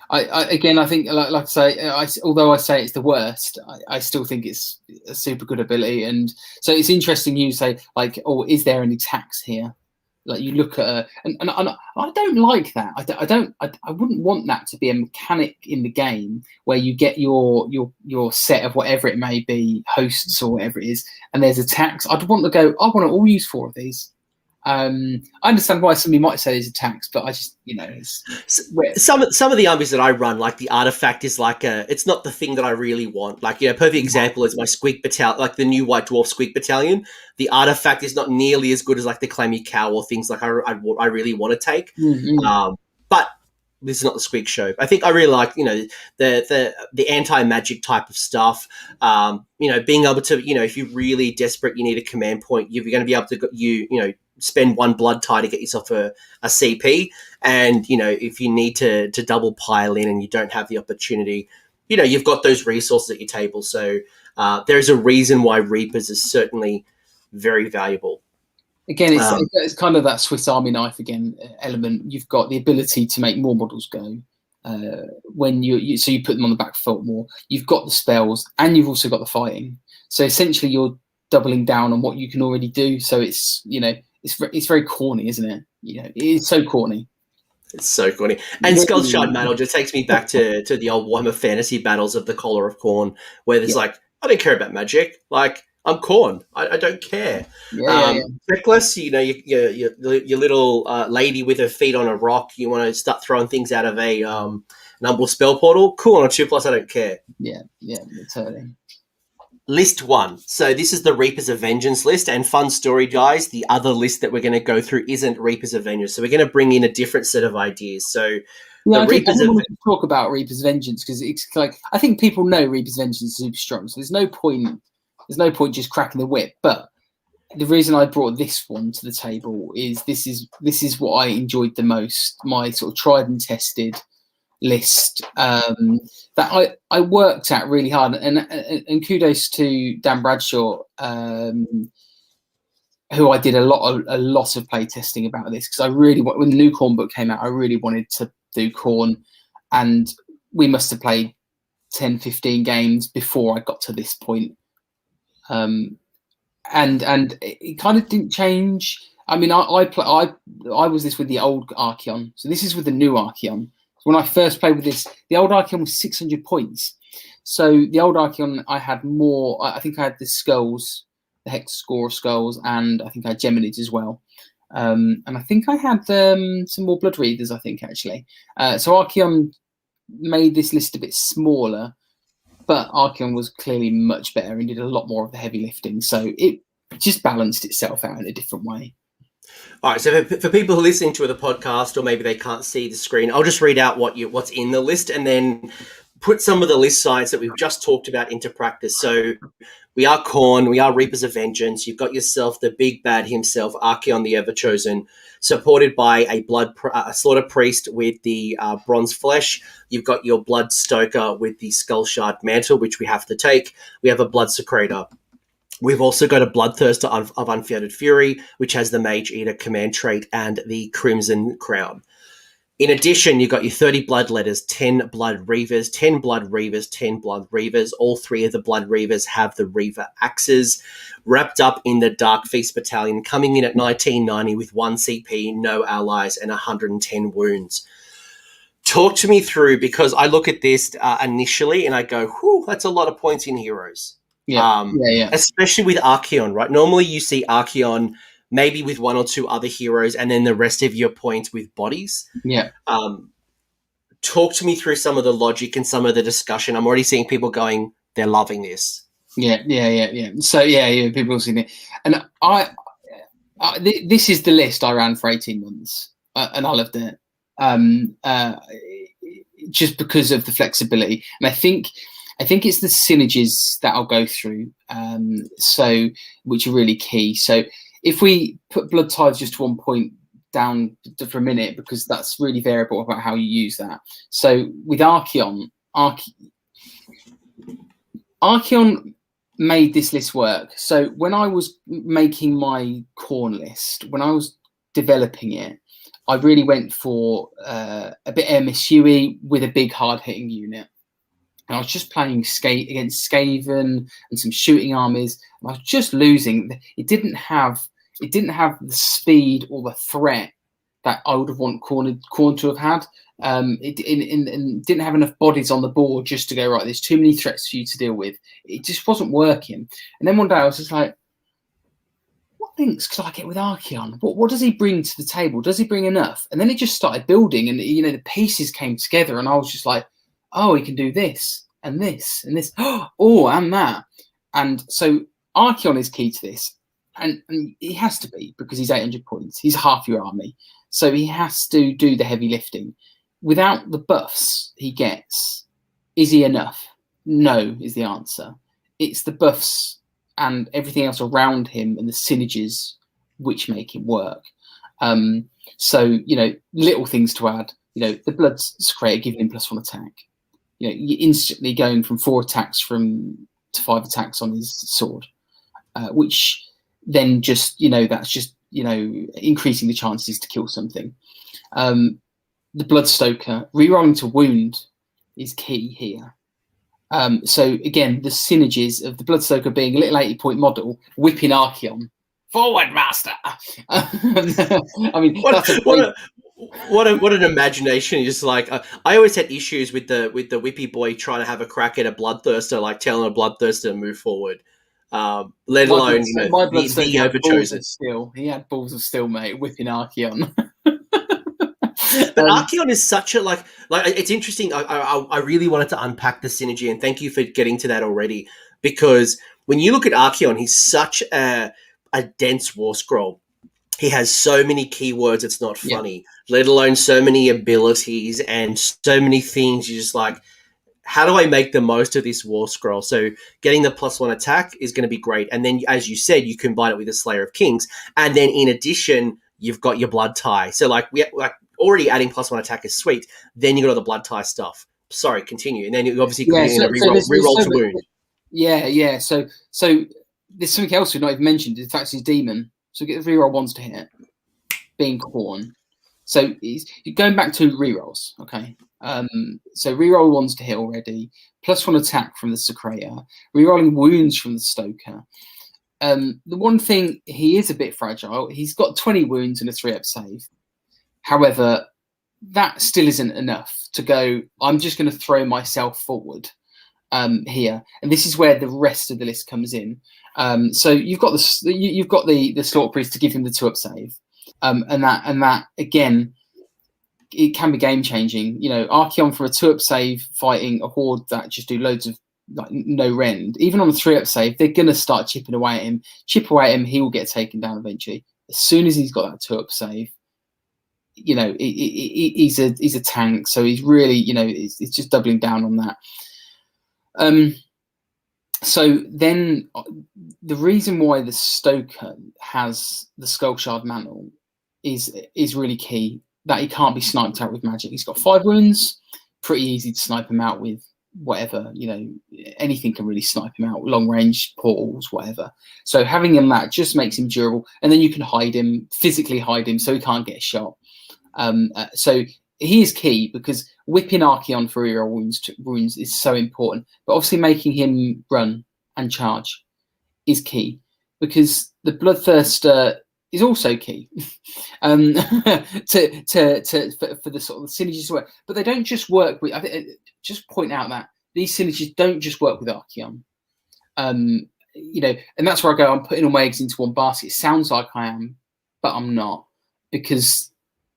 I think, like I say, although I say it's the worst, I still think it's a super good ability. And so it's interesting you say, like, oh, is there any tax here? Like you look at and I don't like that. I wouldn't want that to be a mechanic in the game where you get your set of whatever it may be, hosts or whatever it is, and there's a tax. I'd want to go, I want to all use 4 of these. I understand why somebody might say there's attacks, but I just, some of the armies that I run, like the artifact is it's not the thing that I really want. Like, perfect example is my Squeak Battalion, like the new White Dwarf Squeak Battalion. The artifact is not nearly as good as like the Clammy Cow or things like I really want to take. But this is not the Squeak show. I think I really like, the anti-magic type of stuff. Being able to, if you're really desperate, you need a command point, you're going to be able to, spend one blood tie to get yourself a CP. And, if you need to double pile in and you don't have the opportunity, you've got those resources at your table. So there's a reason why Reapers is certainly very valuable. Again, it's kind of that Swiss Army knife element. You've got the ability to make more models go when you put them on the back foot more. You've got the spells and you've also got the fighting. So essentially, you're doubling down on what you can already do. So it's it's very corny, isn't it? It is so corny. It's so corny. And Skullshard Mantle just takes me back to the old Warhammer fantasy battles of the Collar of Khorne, where there's I don't care about magic. Like, I'm Khorne. I don't care. Reckless, your little lady with her feet on a rock. You want to start throwing things out of a Umbral Spell Portal. Cool, on a 2+, I don't care. Yeah, totally. List 1. So this is the Reapers of Vengeance list. And fun story, guys, the other list that we're going to go through isn't Reapers of Vengeance. So we're going to bring in a different set of ideas. So I want to talk about Reapers of Vengeance because it's like, I think people know Reapers of Vengeance is super strong. So there's no point just cracking the whip. But the reason I brought this one to the table is this is what I enjoyed the most. My sort of tried and tested list that I worked at really hard, and kudos to Dan Bradshaw, who I did a lot of play testing about this, because I really, when the new Khorne book came out, I really wanted to do Khorne, and we must have played 10-15 games before I got to this point. And it kind of didn't change. I mean, I was this with the old Archeon, so this is with the new Archeon. When I first played with this, the old Archeon was 600 points. So the old Archeon, I had more. I think I had the skulls, the hex score of skulls, and I think I had Geminids as well. And I think I had some more Blood Readers, I think, actually. So Archeon made this list a bit smaller, but Archeon was clearly much better and did a lot more of the heavy lifting. So it just balanced itself out in a different way. All right, so for people who are listening to the podcast, or maybe they can't see the screen, I'll just read out what's in the list and then put some of the list sides that we've just talked about into practice. So we are Khorne, we are Reapers of Vengeance. You've got yourself the big bad himself, Archeon the Everchosen, supported by a Slaughter Priest with the Bronze Flesh. You've got your Blood Stoker with the Skullshard Mantle, which we have to take. We have a Blood Secretor. We've also got a Bloodthirster of Unfettered Fury, which has the Mage Eater command trait and the Crimson Crown. In addition, you've got your 30 Blood Letters, 10 Blood Reavers, 10 Blood Reavers, 10 Blood Reavers. All 3 of the Blood Reavers have the Reaver axes, wrapped up in the Dark Feast Battalion, coming in at 1990 with 1 CP, no allies, and 110 wounds. Talk to me through, because I look at this initially and I go, whew, that's a lot of points in heroes. Yeah. Especially with Archeon, right? Normally you see Archeon maybe with 1 or 2 other heroes and then the rest of your points with bodies. Yeah. Talk to me through some of the logic and some of the discussion. I'm already seeing people going, they're loving this. Yeah. So, people have seen it. And this is the list I ran for 18 months and I loved it. Just because of the flexibility. And I think it's the synergies that I'll go through, which are really key. So if we put Blood Tides just to 1 point down for a minute, because that's really variable about how you use that. So with Archeon made this list work. So when I was making my Khorne list, when I was developing it, I really went for a bit MSUE with a big hard-hitting unit. And I was just playing against Skaven and some shooting armies, and I was just losing. It didn't have the speed or the threat that I would have wanted Khorne to have had. It didn't have enough bodies on the board just to go, right, there's too many threats for you to deal with. It just wasn't working. And then one day I was just like, links could I get with Archeon? What does he bring to the table? Does he bring enough? And then it just started building, and the pieces came together, and I was just like, oh, he can do this and this and this. Oh, and that. And so Archeon is key to this, and he has to be, because he's 800 points. He's half your army, so he has to do the heavy lifting. Without the buffs he gets, is he enough? No, is the answer. It's the buffs and everything else around him and the synergies which make him work. So, little things to add. The Blood Secretor giving him +1 attack. You're instantly going from 4 attacks to 5 attacks on his sword, which then just, that's just, increasing the chances to kill something. The Bloodstoker, rerolling to wound is key here. So again, the synergies of the Bloodstoker being a little 80-point model, whipping Archeon forward, master. I mean, what an imagination! Just like I always had issues with the whippy boy trying to have a crack at a Bloodthirster, like telling a Bloodthirster to move forward. Let alone the overchosen. Steel. He had balls of steel, mate, whipping Archeon. But Archeon is such a like it's interesting. I really wanted to unpack the synergy, and thank you for getting to that already. Because when you look at Archeon, he's such a dense war scroll. He has so many keywords, it's not funny. Let alone so many abilities and so many things. You're just like, how do I make the most of this war scroll? So getting the +1 attack is going to be great. And then, as you said, you combine it with the Slayer of Kings, and then in addition, you've got your blood tie. So already adding +1 attack is sweet. Then you got all the blood tie stuff. Sorry, continue. And then you obviously reroll to wound. Yeah. So there's something else we've not even mentioned. In fact, he's demon. So get the reroll 1s to hit, being Khorne. So he's going back to rerolls. Okay. So reroll 1s to hit already. +1 attack from the Secretor. Rerolling wounds from the Stoker. The one thing, he is a bit fragile. He's got 20 wounds and a 3-up save. However, that still isn't enough to go, I'm just going to throw myself forward here. And this is where the rest of the list comes in. So you've got the Slaughter Priest to give him the 2-up save. And that again, it can be game changing. Archeon for a 2-up save fighting a horde that just do loads of no rend. Even on a 3-up save, they're going to start chipping away at him. Chip away at him, he will get taken down eventually. As soon as he's got that 2-up save, he's a tank. So he's really, it's just doubling down on that. So then the reason why the Stoker has the Skull Shard Mantle is really key, that he can't be sniped out with magic. He's got 5 wounds, pretty easy to snipe him out with whatever, anything can really snipe him out, long range, portals, whatever. So having him that just makes him durable, and then you can physically hide him so he can't get shot. So he is key, because whipping Archeon for reroll wounds is so important. But obviously making him run and charge is key, because the Bloodthirster is also key for the sort of synergies to work. But they don't just work with. Just point out that these synergies don't just work with Archeon. And that's where I go. I'm putting all my eggs into one basket. It sounds like I am, but I'm not, because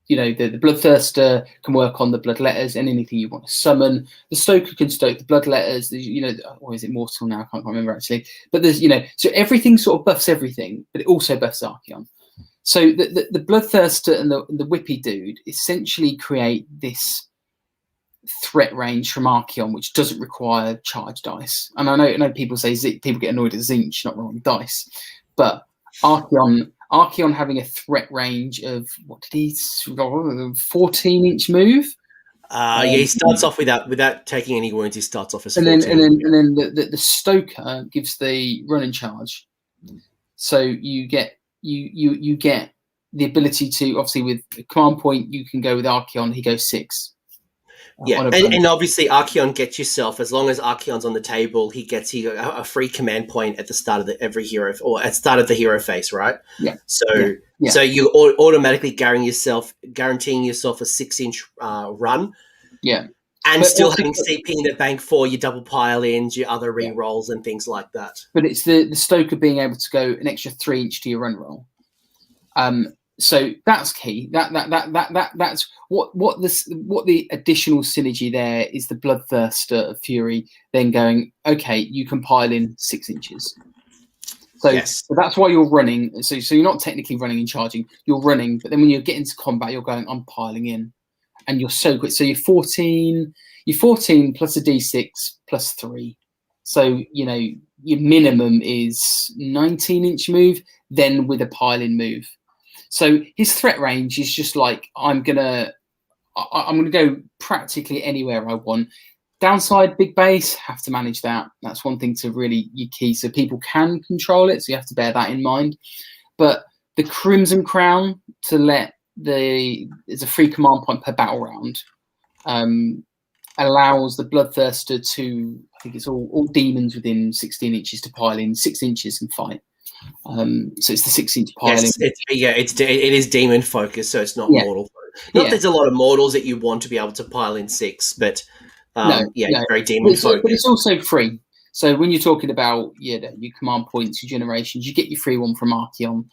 the Bloodthirster can work on the blood letters and anything you want to summon. The Stoker can stoke the blood letters. Or is it Mortal now? I can't remember actually. But there's, so everything sort of buffs everything, but it also buffs Archeon. So the Bloodthirster and the Whippy dude essentially create this threat range from Archeon, which doesn't require charge dice. And I know people say people get annoyed at Zinch not rolling dice, but Archeon having a threat range of 14-inch move. He starts off without taking any wounds. He starts off as 14. And then the Stoker gives the run and charge. So you get the ability to, obviously with the command point, you can go with Archeon. He goes 6. Yeah, and obviously Archeon gets yourself, as long as Archeon's on the table, he gets a free command point at the start of every hero, or at the start of the hero phase, right? Yeah. So you automatically guaranteeing yourself a 6-inch run. Yeah. And still having CP in the bank for your double pile-ins, your other re-rolls and things like that. But it's the Stoker being able to go an extra 3 inch to your run roll. So that's key. That's what the additional synergy there is. The Bloodthirster of Fury then going, okay, you can pile in 6 inches. So that's why you're running. So you're not technically running and charging. You're running, but then when you get into combat, you're going, I'm piling in, and you're so quick. So you're 14 plus a D6 plus 3. So your minimum is 19-inch move, then with a pile-in move. So his threat range is just like I'm gonna go practically anywhere I want. Downside, big base, have to manage that. That's one thing to really your key. So people can control it, so you have to bear that in mind. But the Crimson Crown it's a free command point per battle round. Allows the Bloodthirster to, I think it's all demons within 16 inches to pile in 6 inches and fight. So it's the 6 inch pile in. It is demon focused, so it's not mortal. Not there's a lot of mortals that you want to be able to pile in 6, but very demon focused. But it's also free. So when you're talking about your command points, your generations, you get your free one from Archeon.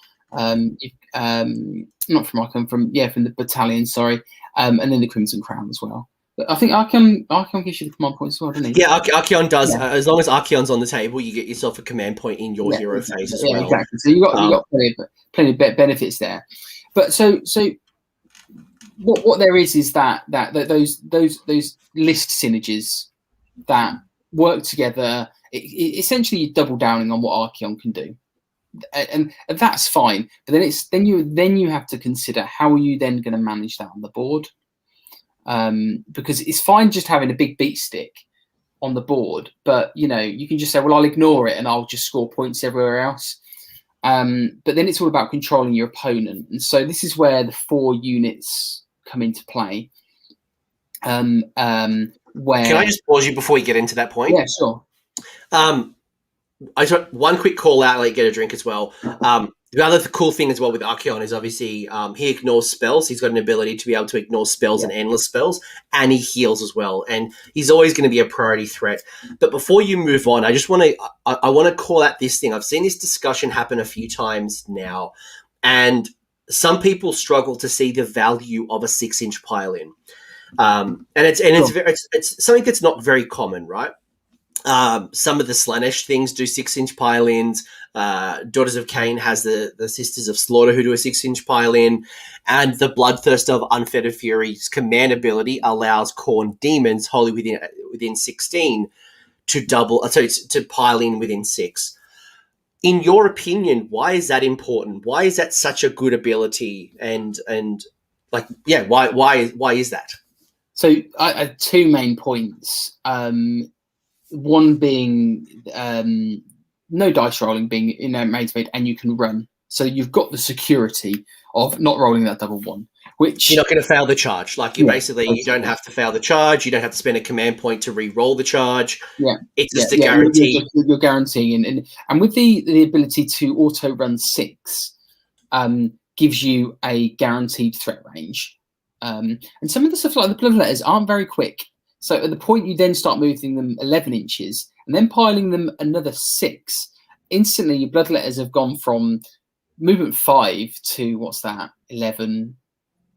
Not from Archeon, from the battalion, sorry, and then the Crimson Crown as well. But I think Archeon gives you the command points as well, doesn't he? Yeah, Archeon does. Yeah. As long as Archeon's on the table, you get yourself a command point in your hero phase as well. Exactly. So you got plenty of benefits there. But so what there is that those list synergies that work together. Essentially, you're double downing on what Archeon can do, and that's fine. But then you have to consider how are you then going to manage that on the board. Because it's fine just having a big beat stick on the board, but you can just say, well, I'll ignore it and I'll just score points everywhere else. But then it's all about controlling your opponent, and so this is where the 4 units come into play. Where can I just pause you before you get into that point? Yeah, sure. I just want one quick call out, like get a drink as well. The other cool thing as well with Archeon is obviously he ignores spells. He's got an ability to be able to ignore spells and endless spells, and he heals as well. And he's always going to be a priority threat. But before you move on, I just want to call out this thing. I've seen this discussion happen a few times now, and some people struggle to see the value of a 6 inch pile-in, and it's something that's not very common, right? Some of the Slaanesh things do 6 inch pile-ins. Daughters of Cain has the Sisters of Slaughter who do a 6 inch pile-in, and the Bloodthirster of Unfettered Fury's command ability allows Khorne demons wholly within 16 to pile in within 6. In your opinion, why is that important? Why is that such a good ability? And why is that? So I have 2 main points. One being no dice rolling, being main speed, and you can run. So you've got the security of not rolling that double 1, which you're not going to fail the charge. Like you don't have to fail the charge. You don't have to spend a command point to re-roll the charge. Yeah, it's just a guarantee. You're guaranteeing, and with the ability to auto run 6, gives you a guaranteed threat range. And some of the stuff like the Bloodletters aren't very quick. So at the point you then start moving them 11 inches and then piling them another 6, instantly your Bloodletters have gone from movement 5 to, what's that, 11,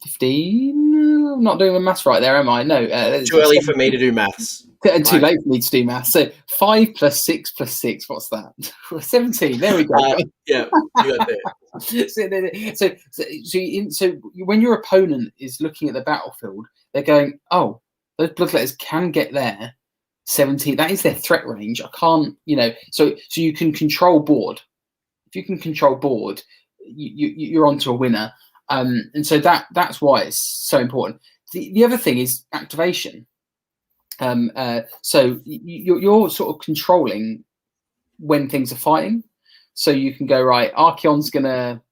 15? I'm not doing the maths right there, am I? No. Too early for me to do maths. Too late for me to do maths. So 5 plus 6 plus 6, what's that? 17. There we go. Yeah, you got there. So when your opponent is looking at the battlefield, they're going, oh, those Bloodletters can get there 17. That is their threat range. I can't, so you can control board. If you can control board, you're onto a winner. And so that's why it's so important. The other thing is activation. So you're sort of controlling when things are fighting. So you can go, right, Archeon's gonna,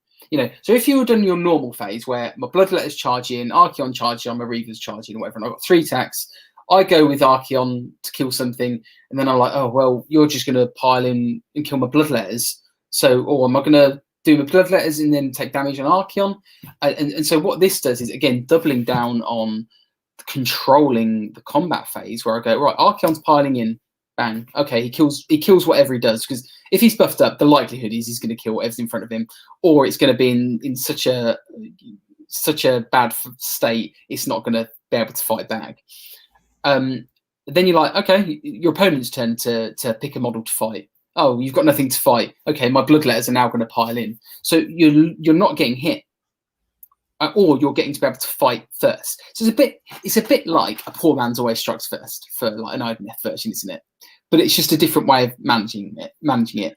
so if you were done your normal phase where my Bloodletter's charge in, Archeon charge in, my Reaver's charge in, or whatever, and I've got 3 attacks, I go with Archeon to kill something, and then I'm like, oh, well, you're just going to pile in and kill my Bloodletters. So, or am I going to do my Bloodletters and then take damage on Archeon? And so what this does is, again, doubling down on controlling the combat phase where I go, right, Archaon's piling in, bang, okay, he kills whatever he does, because if he's buffed up, the likelihood is he's going to kill whatever's in front of him, or it's going to be in such a bad state it's not going to be able to fight back. Then you're like, okay, your opponent's turn to pick a model to fight. Oh, you've got nothing to fight. Okay, my bloodletters are now going to pile in. So you're not getting hit, or you're getting to be able to fight first. So it's a bit like a poor man's always strikes first for like an Idoneth version, isn't it? But it's just a different way of managing it.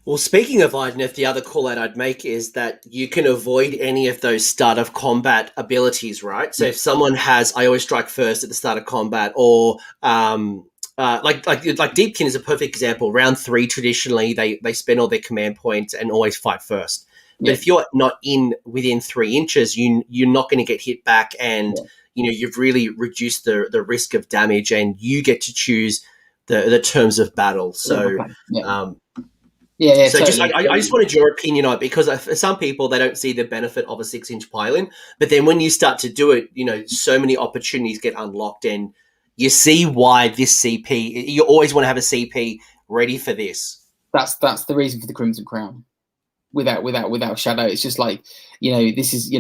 Well, speaking of Idoneth, the other call out I'd make is that you can avoid any of those start of combat abilities, right? So if someone has I always strike first at the start of combat, or like Deepkin is a perfect example. Round 3, traditionally they spend all their command points and always fight first. But if you're not within 3 inches, you're not going to get hit back, and you've really reduced the risk of damage, and you get to choose the terms of battle. So so totally. I just wanted your opinion on it, because for some people they don't see the benefit of a 6-inch pile-in, but then when you start to do it, so many opportunities get unlocked, and you see why this CP, you always want to have a CP ready for this. That's the reason for the Crimson Crown. Without shadow, it's just like, this is,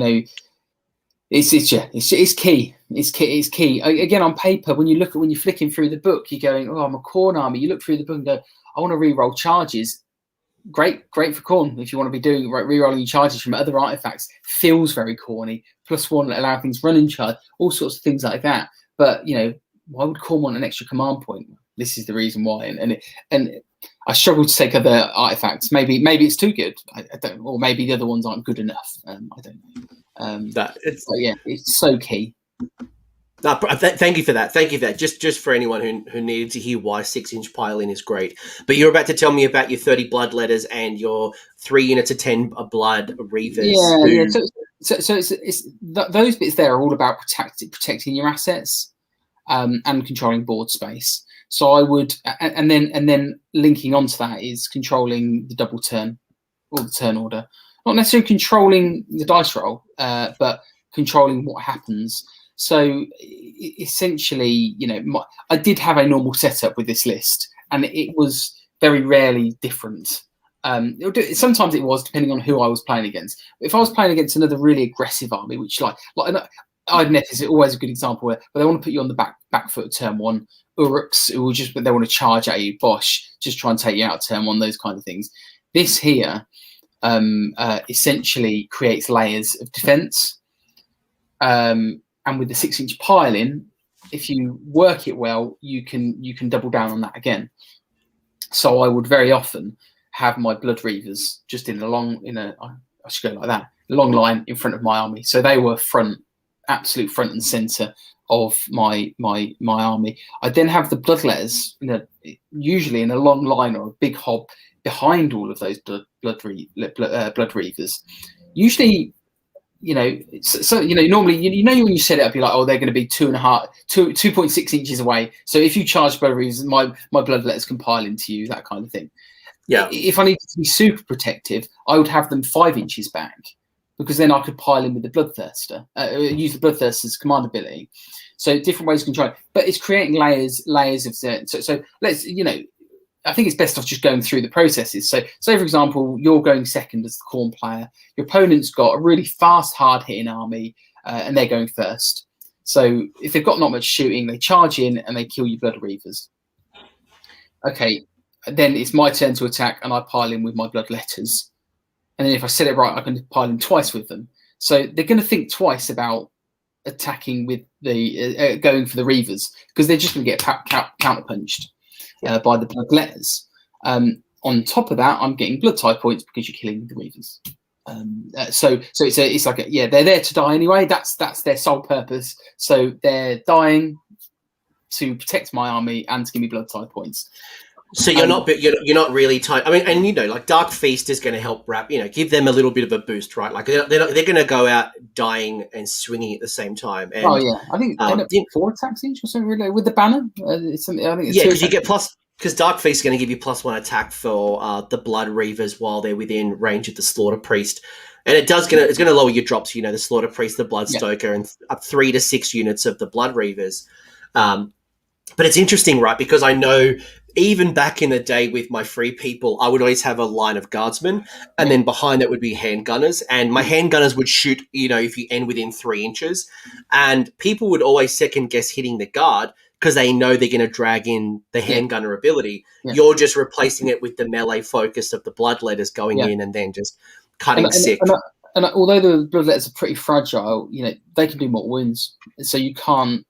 it's key. It's key. Again, on paper, when you're flicking through the book, you're going, oh, I'm a Khorne army. You look through the book and go, I want to re-roll charges. Great for Khorne. If you want to be doing re-rolling your charges from other artifacts, feels very corny. +1 allow things run in charge, all sorts of things like that. But why would Khorne want an extra command point? This is the reason why, and I struggle to take other artifacts. Maybe it's too good. I don't, or maybe the other ones aren't good enough. I don't know. It's so key. No, thank you for that. Thank you for that. Just for anyone who needed to hear why 6-inch pile-in is great. But you're about to tell me about your 30 blood letters and your 3 units of 10 blood reavers. Yeah. So it's those bits there are all about protecting your assets and controlling board space. So I would, and then linking onto that is controlling the double turn or the turn order. Not necessarily controlling the dice roll, but controlling what happens. So essentially, I did have a normal setup with this list, and it was very rarely different. Sometimes it was, depending on who I was playing against. If I was playing against another really aggressive army, which like Idoneth is always a good example where they want to put you on the back foot of turn 1. Uruks, who will they want to charge at you, Bosch, just try and take you out of turn 1, those kind of things. This here essentially creates layers of defense. And with the 6-inch pile-in, if you work it well, you can double down on that again. So I would very often have my blood reavers just I should go like that, long line in front of my army. So they were absolute front and center of my army. I then have the bloodletters, usually in a long line or a big hob behind all of those blood reavers. Usually, normally, when you set it up, you're like, oh, they're going to be 2.6 inches away. So if you charge blood reavers, my bloodletters can pile into you, that kind of thing. Yeah. If I needed to be super protective, I would have them 5 inches back, because then I could pile in with the Bloodthirster, use the Bloodthirster's command ability. So different ways of controlling, but it's creating layers of so let's, I think it's best off just going through the processes. So say, for example, you're going second as the Khorne player. Your opponent's got a really fast, hard-hitting army, and they're going first. So if they've got not much shooting, they charge in and they kill your Blood Reavers. Okay, then it's my turn to attack, and I pile in with my blood letters. And then if I set it right, I can pile in twice with them. So they're going to think twice about attacking with the going for the Reavers, because they're just going to get counterpunched by the blood letters. On top of that, I'm getting blood tie points because you're killing the Reavers. So it's like they're there to die anyway. That's their sole purpose. So they're dying to protect my army and to give me blood tie points. So you're not really tight. I mean, and like Dark Feast is going to help give them a little bit of a boost, right? Like they're going to go out dying and swinging at the same time. And, I think they end up 4 attacks each or something really, with the banner. I think it's because you get because Dark Feast is going to give you +1 attack for the Blood Reavers while they're within range of the Slaughter Priest. And it's gonna lower your drops. The Slaughter Priest, the Bloodstoker, and up 3 to 6 units of the Blood Reavers. But it's interesting, right? Because I know even back in the day with my free people, I would always have a line of guardsmen, and then behind that would be handgunners. And my handgunners would shoot, if you end within 3 inches. And people would always second guess hitting the guard because they know they're going to drag in the handgunner ability. Yeah. You're just replacing it with the melee focus of the Bloodletters going in and then just cutting sick. And although the Bloodletters are pretty fragile, they can do more wounds. So you can't,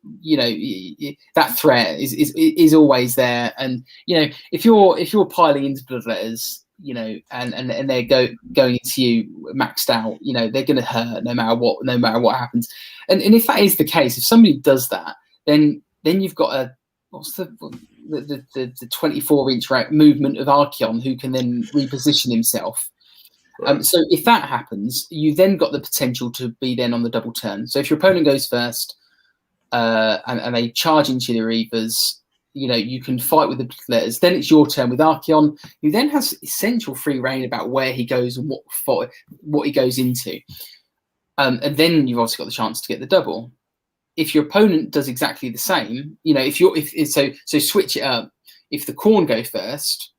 that threat is always there. And if you're piling into Bloodletters, and they're going into you maxed out, they're going to hurt no matter what happens. And if that is the case, if somebody does that, then you've got the 24-inch movement of Archaon, who can then reposition himself. So if that happens, you then got the potential to be then on the double turn. So if your opponent goes first and they charge into the Reavers, you can fight with the Letters. Then it's your turn with Archaon, who then has essential free reign about where he goes and what he goes into. And then you've also got the chance to get the double. If your opponent does exactly the same, so switch it up. If the Khorne go first,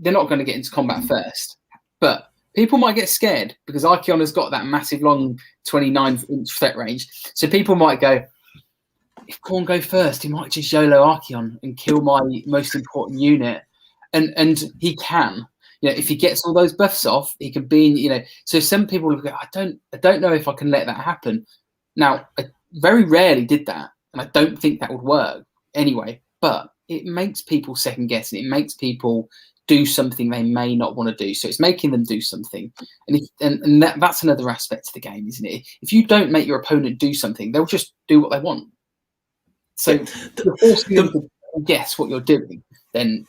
they're not going to get into combat first, but people might get scared because Archaon has got that massive long 29-inch threat range. So people might go, if Khorne go first, he might just YOLO Archaon and kill my most important unit. And he can. If he gets all those buffs off, he can be in, so some people will go, I don't know if I can let that happen. Now, I very rarely did that, and I don't think that would work anyway, but it makes people second guess, and it makes people do something they may not want to do. So it's making them do something. And that's another aspect of the game, isn't it? If you don't make your opponent do something, they'll just do what they want. So you're forcing them to guess what you're doing, then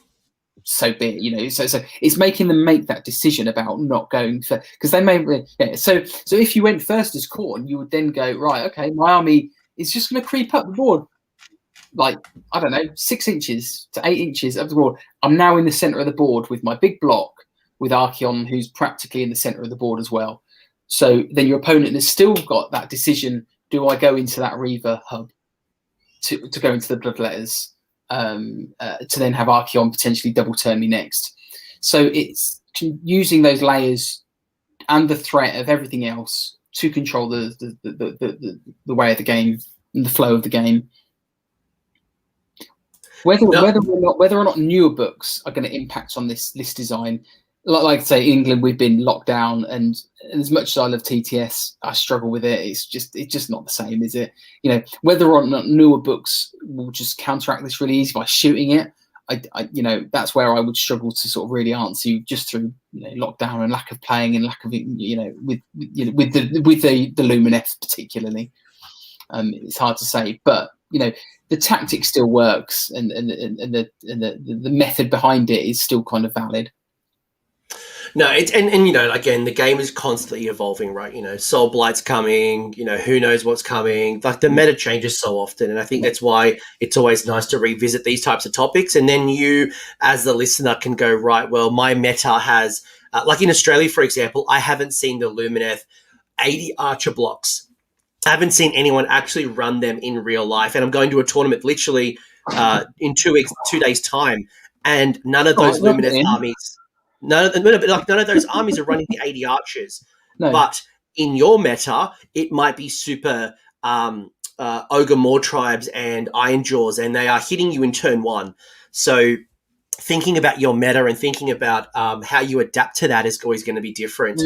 so be it, So it's making them make that decision about not going for, because they may, So if you went first as Khorne, you would then go, right, okay, my army is just going to creep up the board. Like, I don't know, 6 inches to 8 inches up the board. I'm now in the center of the board with my big block with Archaon, who's practically in the center of the board as well. So then your opponent has still got that decision. Do I go into that Reaver hub to go into the Bloodletters to then have Archaon potentially double turn me next? So it's using those layers and the threat of everything else to control the way of the game and the flow of the game. Whether or not newer books are going to impact on this design, like I say, England, we've been locked down, and as much as I love TTS, I struggle with it. It's just not the same, is it? Whether or not newer books will just counteract this really easy by shooting it, that's where I would struggle to sort of really answer you, just through lockdown and lack of playing and lack of with the Lumineth particularly. It's hard to say, but the tactic still works, and the method behind it is still kind of valid. No, again, the game is constantly evolving, right? Soul Blight's coming, who knows what's coming. Like, the meta changes so often, and I think that's why it's always nice to revisit these types of topics, and then you, as the listener, can go, right, well, my meta has, like in Australia, for example, I haven't seen the Lumineth 80 Archer blocks. I haven't seen anyone actually run them in real life, and I'm going to a tournament literally in 2 days' time, and none of those Lumineth armies, none of those armies are running the 80 Archers. No. But in your meta, it might be super Ogre Maw Tribes and Iron Jaws, and they are hitting you in turn 1. So thinking about your meta and thinking about how you adapt to that is always going to be different.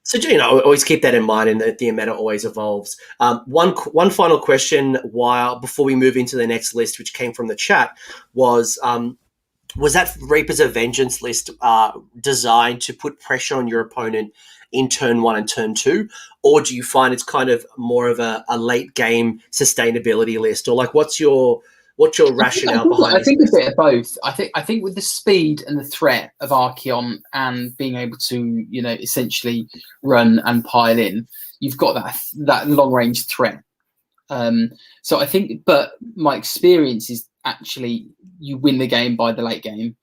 So, always keep that in mind, and the meta always evolves. One final question before we move into the next list, which came from the chat, was that Reapers of Vengeance list designed to put pressure on your opponent in turn 1 and turn 2, or do you find it's kind of more of a late game sustainability list, or like what's your rationale behind it? I think a bit of both. I think with the speed and the threat of Archaon and being able to, essentially run and pile in, you've got that long range threat. So I think, but my experience is actually you win the game by the late game,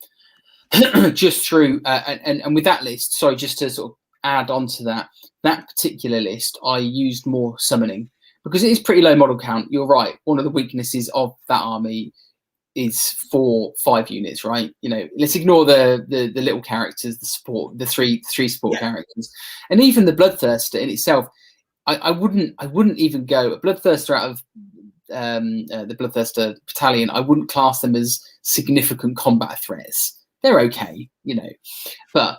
just through and with that list. Sorry, just to sort of add on to that particular list, I used more summoning because it is pretty low model count. You're right. One of the weaknesses of that army is 4-5 units, right? Let's ignore the little characters, the support, the three support characters, and even the Bloodthirster in itself. I wouldn't even go a Bloodthirster out of the Bloodthirster battalion. I wouldn't class them as significant combat threats. They're okay, but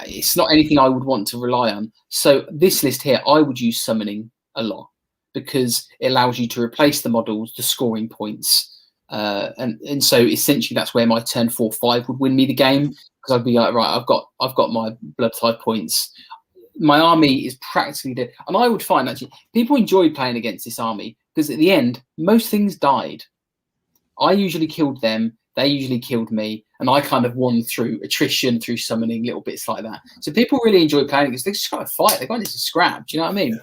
it's not anything I would want to rely on. So this list here, I would use summoning a lot because it allows you to replace the models, the scoring points. And so essentially that's where my turn 4-5 would win me the game, because I'd be like, right, I've got my blood type points. My army is practically dead. And I would find actually people enjoy playing against this army because at the end, most things died. I usually killed them, they usually killed me, and I kind of won through attrition, through summoning, little bits like that. So people really enjoy playing because they just kind of fight. They're going to scrap. Do you know what I mean?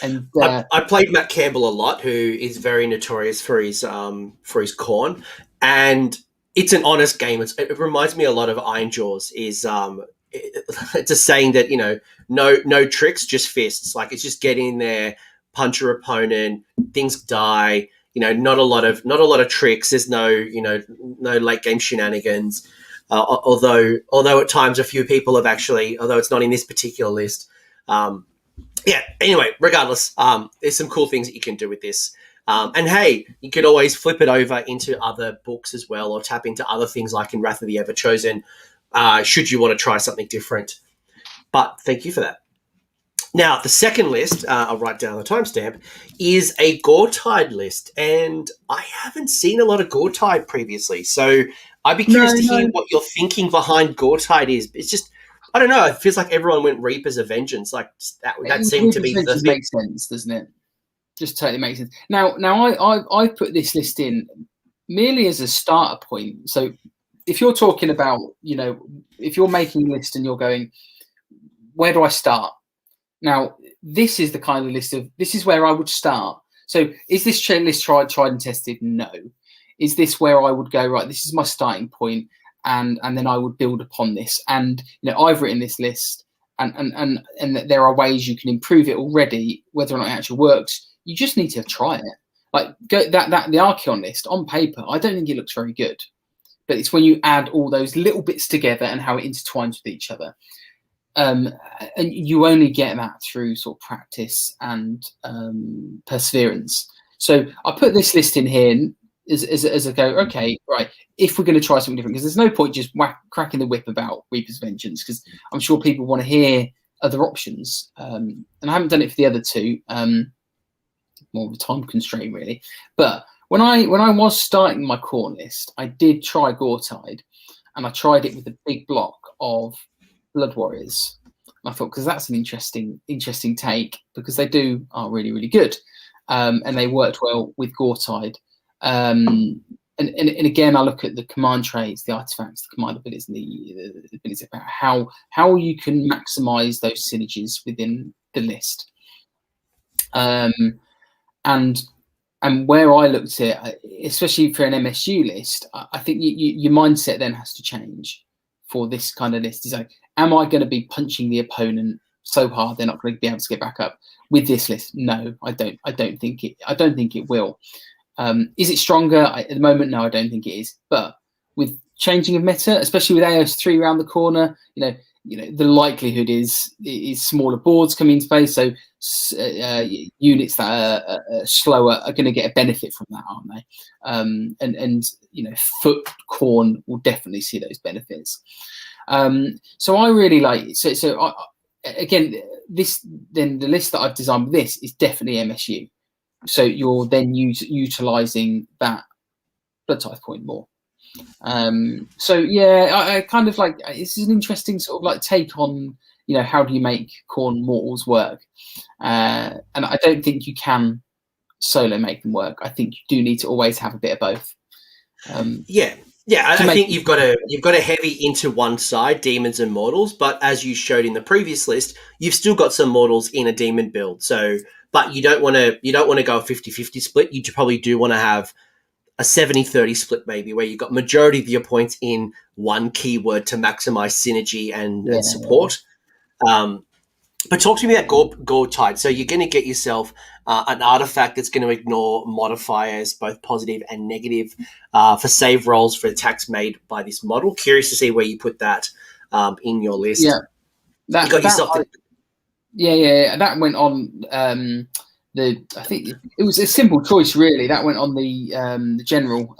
And I played Matt Campbell a lot, who is very notorious for his Khorne, and it's an honest game. It reminds me a lot of Iron Jaws. It's a saying that no tricks, just fists. Like it's just get in there, punch your opponent, things die. Not a lot of tricks. There's no late game shenanigans. Although at times a few people have actually, although it's not in this particular list. Anyway, regardless, there's some cool things that you can do with this. And hey, you could always flip it over into other books as well, or tap into other things like in Wrath of the Everchosen, should you want to try something different. But thank you for that. Now, the second list, I'll write down the timestamp, is a Goretide list. And I haven't seen a lot of Goretide previously. So I'd be curious to hear what your thinking behind Goretide is. It's just, I don't know. It feels like everyone went Reapers of Vengeance. Like that seemed to be the thing. Makes sense, doesn't it? Just totally makes sense. Now I put this list in merely as a starter point. So if you're talking about, if you're making a list and you're going, where do I start? Now, this is the kind of list of, this is where I would start. So is this list tried and tested? No. Is this where I would go, right, this is my starting point, and then I would build upon this. And, I've written this list and there are ways you can improve it already, whether or not it actually works. You just need to try it. Like the Archeon list on paper, I don't think it looks very good, but it's when you add all those little bits together and how it intertwines with each other. And you only get that through sort of practice and perseverance. So I put this list in here as a go, okay, right, if we're going to try something different, because there's no point just cracking the whip about Reaper's Vengeance, because I'm sure people want to hear other options. And I haven't done it for the other two, more of a time constraint, really. But when I was starting my Khorne list, I did try Goretide, and I tried it with a big block of Blood Warriors. And I thought, because that's an interesting take, because they are really, really good, and they worked well with Goretide. And again, I look at the command traits, the artifacts, the command abilities, and the abilities about how you can maximize those synergies within the list. And where I looked at it, especially for an MSU list, I think your mindset then has to change for this kind of list. Is like, am I going to be punching the opponent so hard they're not going to be able to get back up? With this list, no, I don't think it will. Is it stronger at the moment? No, I don't think it is. But with changing of meta, especially with AOS3 around the corner, the likelihood is smaller boards come into play. So units that are slower are going to get a benefit from that, aren't they? And foot Khorne will definitely see those benefits. So I really like. Again, the list that I've designed with this is definitely MSU. So you're then utilizing that blood type point more. So yeah, I kind of like, this is an interesting sort of like take on, how do you make Khorne mortals work? And I don't think you can solo make them work. I think you do need to always have a bit of both. I think you've got a heavy into one side, demons and mortals, but as you showed in the previous list, you've still got some mortals in a demon build. So, but you don't want to go a 50-50 split. You probably do want to have a 70-30 split, maybe, where you've got majority of your points in one keyword to maximize synergy and support. But talk to me about Goretide. So you're going to get yourself an artifact that's going to ignore modifiers, both positive and negative, for save rolls for attacks made by this model. Curious to see where you put that in your list. Yeah, you got yourself. That went on. I think it was a simple choice, really. That went on the general.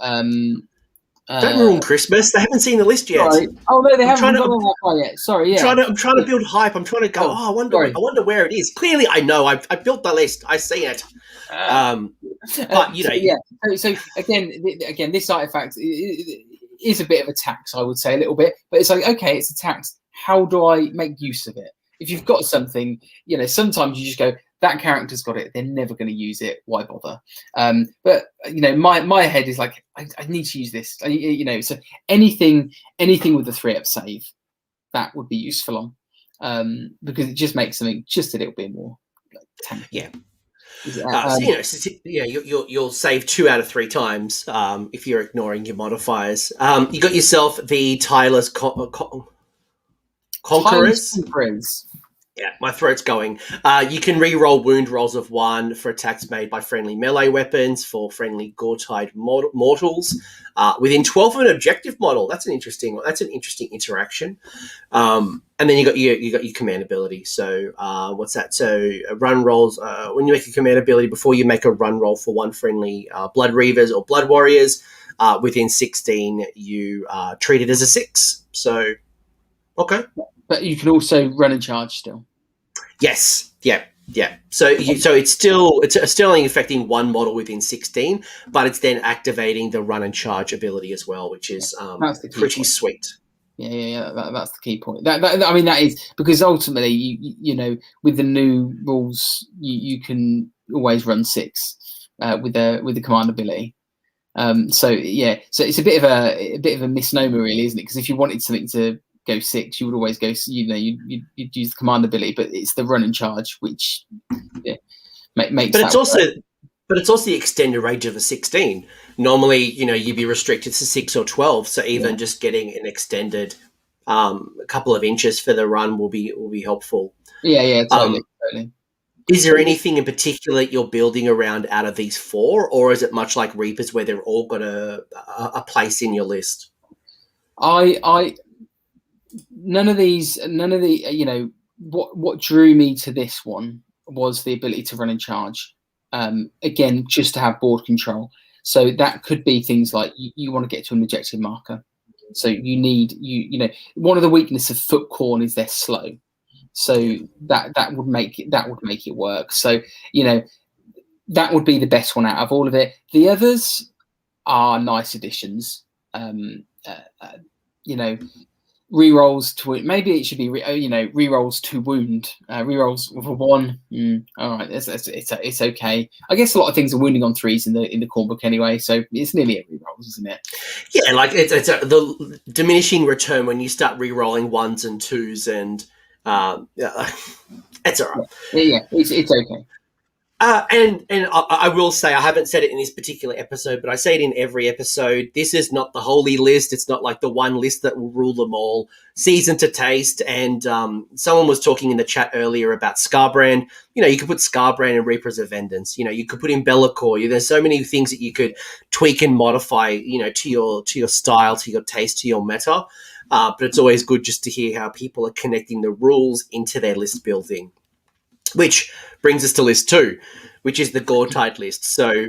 Don't ruin Christmas. They haven't seen the list yet. Sorry. Oh no, they haven't gone that far yet. Sorry, yeah. I'm trying to build hype. I'm trying to go. I wonder where it is. Clearly, I know. I built the list. I see it. But you know, yeah. So again, this artifact is a bit of a tax, I would say, a little bit. But it's like, okay, it's a tax. How do I make use of it? If you've got something, you know, sometimes you just go, that character's got it. They're never going to use it. Why bother? But you know, my head is like, I need to use this. You know, so anything with the 3-up save, that would be useful on, because it just makes something just a little bit more tanky. Yeah. You'll save 2 out of 3 times if you're ignoring your modifiers. You got yourself the Tireless Conquerors. Yeah, my throat's going. You can re-roll wound rolls of 1 for attacks made by friendly melee weapons for friendly Goretide mortals within 12 of an objective model. That's an interesting interaction. And then you got your command ability. So what's that? So run rolls when you make a command ability, before you make a run roll for 1 friendly Blood Reavers or Blood Warriors within 16, you treat it as a 6. So okay. But you can also run and charge still. Yes. Yeah. So it's still only affecting 1 model within 16, but it's then activating the run and charge ability as well, which is pretty sweet. Yeah. That's the key point. I mean, that is because ultimately, you know, with the new rules, you can always run 6 with the command ability. So it's a bit of a misnomer, really, isn't it? Because if you wanted something to go 6, you would always go, you know, you'd use the command ability, but it's the run and charge which makes. But it's also the extended range of a 16. Normally, you know, you'd be restricted to 6 or 12. So even just getting an extended a couple of inches for the run will be helpful. Yeah, totally. Is there anything in particular you're building around out of these 4, or is it much like Reapers where they're all got a place in your list? None of the, you know, what drew me to this one was the ability to run and charge. Again, just to have board control. So that could be things like you want to get to an objective marker. So you need, you know, one of the weaknesses of Foot Khorne is they're slow. So that would make it work. So, you know, that would be the best one out of all of it. The others are nice additions. You know, rerolls to maybe it should be rerolls to wound, rerolls for 1. All right, it's okay. I guess a lot of things are wounding on 3s in the core book anyway, so it's nearly every rerolls, isn't it? Yeah, like it's the diminishing return when you start rerolling 1s and 2s, and it's all right. Yeah, it's okay. And I will say, I haven't said it in this particular episode, but I say it in every episode. This is not the holy list. It's not like the one list that will rule them all. Season to taste. And someone was talking in the chat earlier about Scarbrand. You know, you could put Scarbrand and Reapers of Vengeance. You know, you could put in Be'lakor. There's so many things that you could tweak and modify, you know, to your style, to your taste, to your meta. But it's always good just to hear how people are connecting the rules into their list building. Which brings us to list 2, which is the Goretide list. So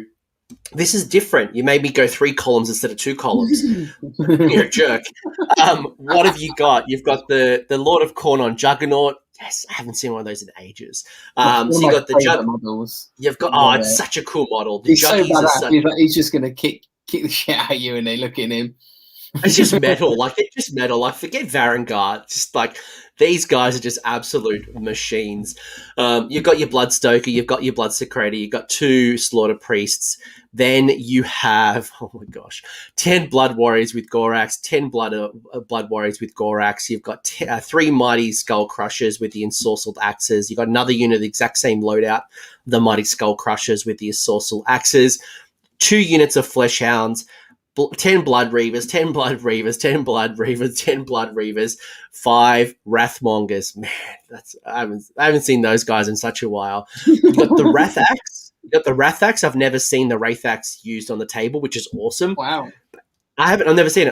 this is different. You made me go 3 columns instead of 2 columns. You're a jerk. What have you got? You've got the Lord of Khorne on Juggernaut. Yes, I haven't seen one of those in ages. So you got the models. You've got it's such a cool model. The he's so badass. He's just going to kick the shit out of you, and they look at him. It's just metal. Like, they're just metal. Like, forget Varangard. Just like, these guys are just absolute machines. You've got your Bloodstoker, you've got your Blood Secretor, you've got 2 Slaughter Priests. Then you have, 10 Blood Warriors with Gorax, 10 Blood Warriors with Gorax. You've got 3 Mighty Skull Crushers with the Ensorcelled Axes. You've got another unit of the exact same loadout, the Mighty Skull Crushers with the Ensorcelled Axes. 2 units of Flesh Hounds. 10 Blood Reavers, 10 Blood Reavers, 10 Blood Reavers, 10 Blood Reavers, 5 Wrathmongers. Man, I haven't seen those guys in such a while. You got the Wrathax. I've never seen the Wrathax used on the table, which is awesome. Wow. I've never seen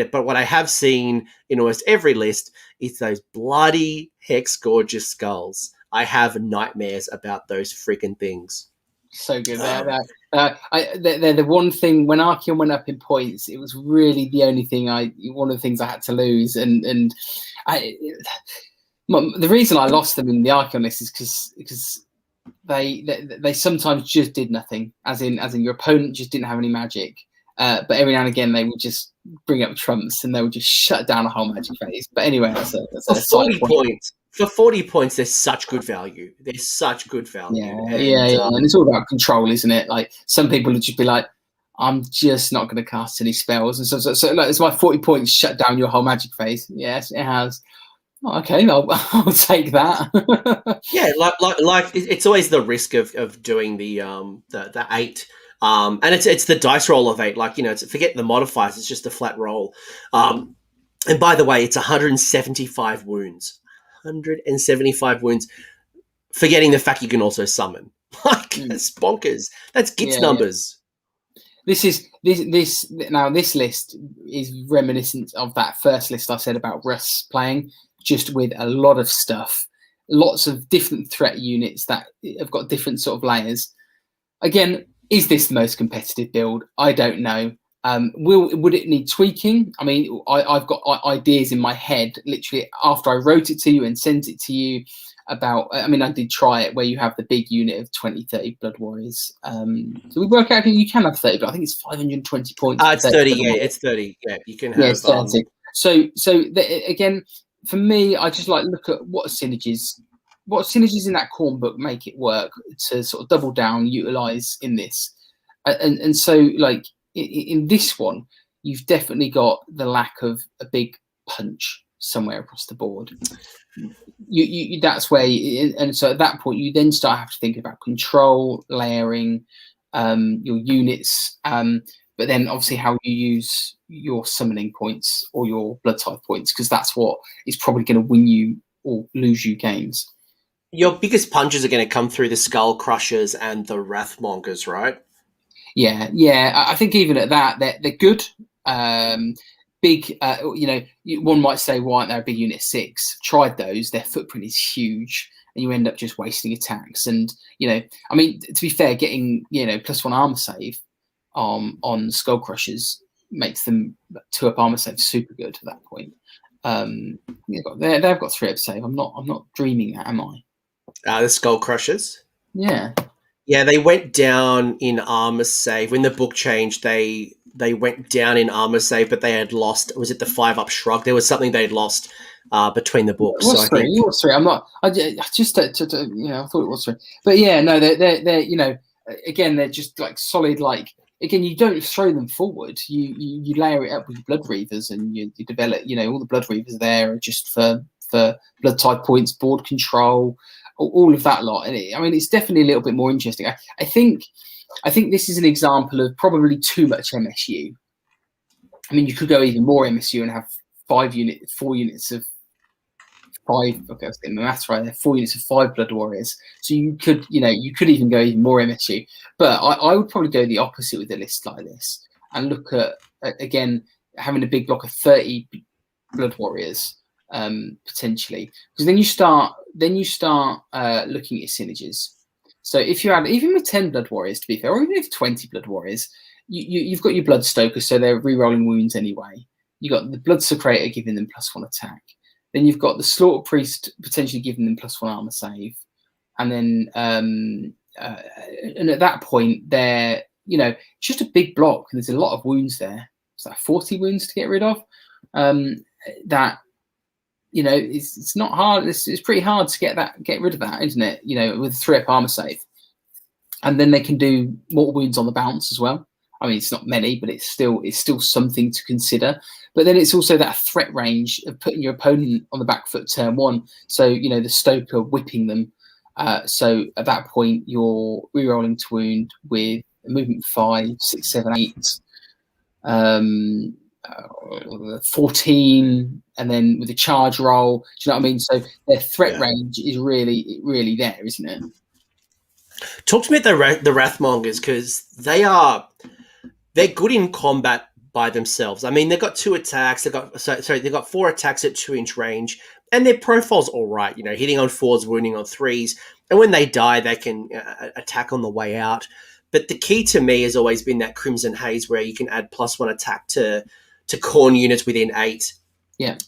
it. But what I have seen in almost every list is those bloody hex gorgeous skulls. I have nightmares about those freaking things. So good. They're the one thing when Archeon went up in points, it was really the only thing one of the things I had to lose. The reason I lost them in the Archeon list is because they sometimes just did nothing, as in your opponent just didn't have any magic. But every now and again they would just bring up trumps and they would just shut down a whole magic phase. But anyway, that's a 40 points. For 40 points, there's such good value. There's such good value. Yeah. And it's all about control, isn't it? Like some people would just be like, I'm just not going to cast any spells. And so like, it's my 40 points shut down your whole magic phase. Yes, it has. Oh, okay, I'll take that. Yeah, like it's always the risk of doing the 8. And it's the dice roll of 8. Like, forget the modifiers. It's just a flat roll. And by the way, it's 175 wounds. 175 wounds. Forgetting the fact you can also summon. Like, that's bonkers. That's Git's numbers. This list is reminiscent of that first list I said about Russ playing, just with a lot of stuff. Lots of different threat units that have got different sort of layers. Again, is this the most competitive build? I don't know. Would it need tweaking? I mean, I've got ideas in my head, literally, after I wrote it to you and sent it to you about, I did try it where you have the big unit of 20, 30 Blood Warriors. So we work out you can have 30, but I think it's 520 points. It's 30, it's 30. Yeah, you can have... Yeah, it's 30. Again, for me, I just look at what synergies in that Khorne book make it work to sort of double down, utilize in this. And so, in this one, you've definitely got the lack of a big punch somewhere across the board. That's where, and so at that point, you then start having to think about control, layering, your units, but then obviously how you use your summoning points or your blood type points, because that's what is probably going to win you or lose you games. Your biggest punches are going to come through the Skull Crushers and the Wrathmongers, right? Yeah. I think even at that, they're good. Big, one might say, why aren't they a big unit 6? Tried those. Their footprint is huge, and you end up just wasting attacks. And, to be fair, getting, +1 armor save on Skull Crushers makes them 2-up armor save super good at that point. They've got 3-up save. I'm not dreaming that, am I? The Skull Crushers? Yeah. Yeah, they went down in armor save. When the book changed, they went down in armor save, but they had lost. Was it the 5-up shrug? There was something they'd lost between the books. It was 3. I'm not. I just I thought it was 3. But yeah, no, they're again, they're just solid. Again, you don't throw them forward. You layer it up with Blood Reavers, and you develop. All the Blood Reavers there are just for blood type points, board control, all of that lot. And it's definitely a little bit more interesting. I think this is an example of probably too much MSU. You could go even more MSU and have 4 units of 5. Okay, I was getting the maths right there. 4 units of 5 Blood Warriors. So you could even go even more MSU. But I would probably go the opposite with a list like this and look at again having a big block of 30 Blood Warriors potentially, because then you start looking at synergies. So if you had, even with 10 Blood Warriors, to be fair, or even if 20 Blood Warriors, you've got your Bloodstoker, so they're re-rolling wounds anyway. You've got the Blood Secretor giving them +1 attack. Then you've got the Slaughter Priest potentially giving them +1 armor save. And then and at that point, they're, just a big block. And there's a lot of wounds there. It's 40 wounds to get rid of. That, it's not hard. It's pretty hard to get rid of that, isn't it? With a 3-up armor save, and then they can do more wounds on the bounce as well. It's not many, but it's still something to consider. But then it's also that threat range of putting your opponent on the back foot turn 1. So the Stoker whipping them. So at that point, you're re-rolling to wound with a movement 5, 6, 7, 8. 14, and then with a charge roll. Do you know what I mean? So their threat range is really there, isn't it? Talk to me about the Wrathmongers, because they're good in combat by themselves. I mean, they've got 2 attacks. They've got 4 attacks at 2-inch range, and their profile's all right. Hitting on 4s, wounding on 3s, and when they die, they can attack on the way out. But the key to me has always been that Crimson Haze, where you can add +1 attack to Khorne units within 8. Yeah.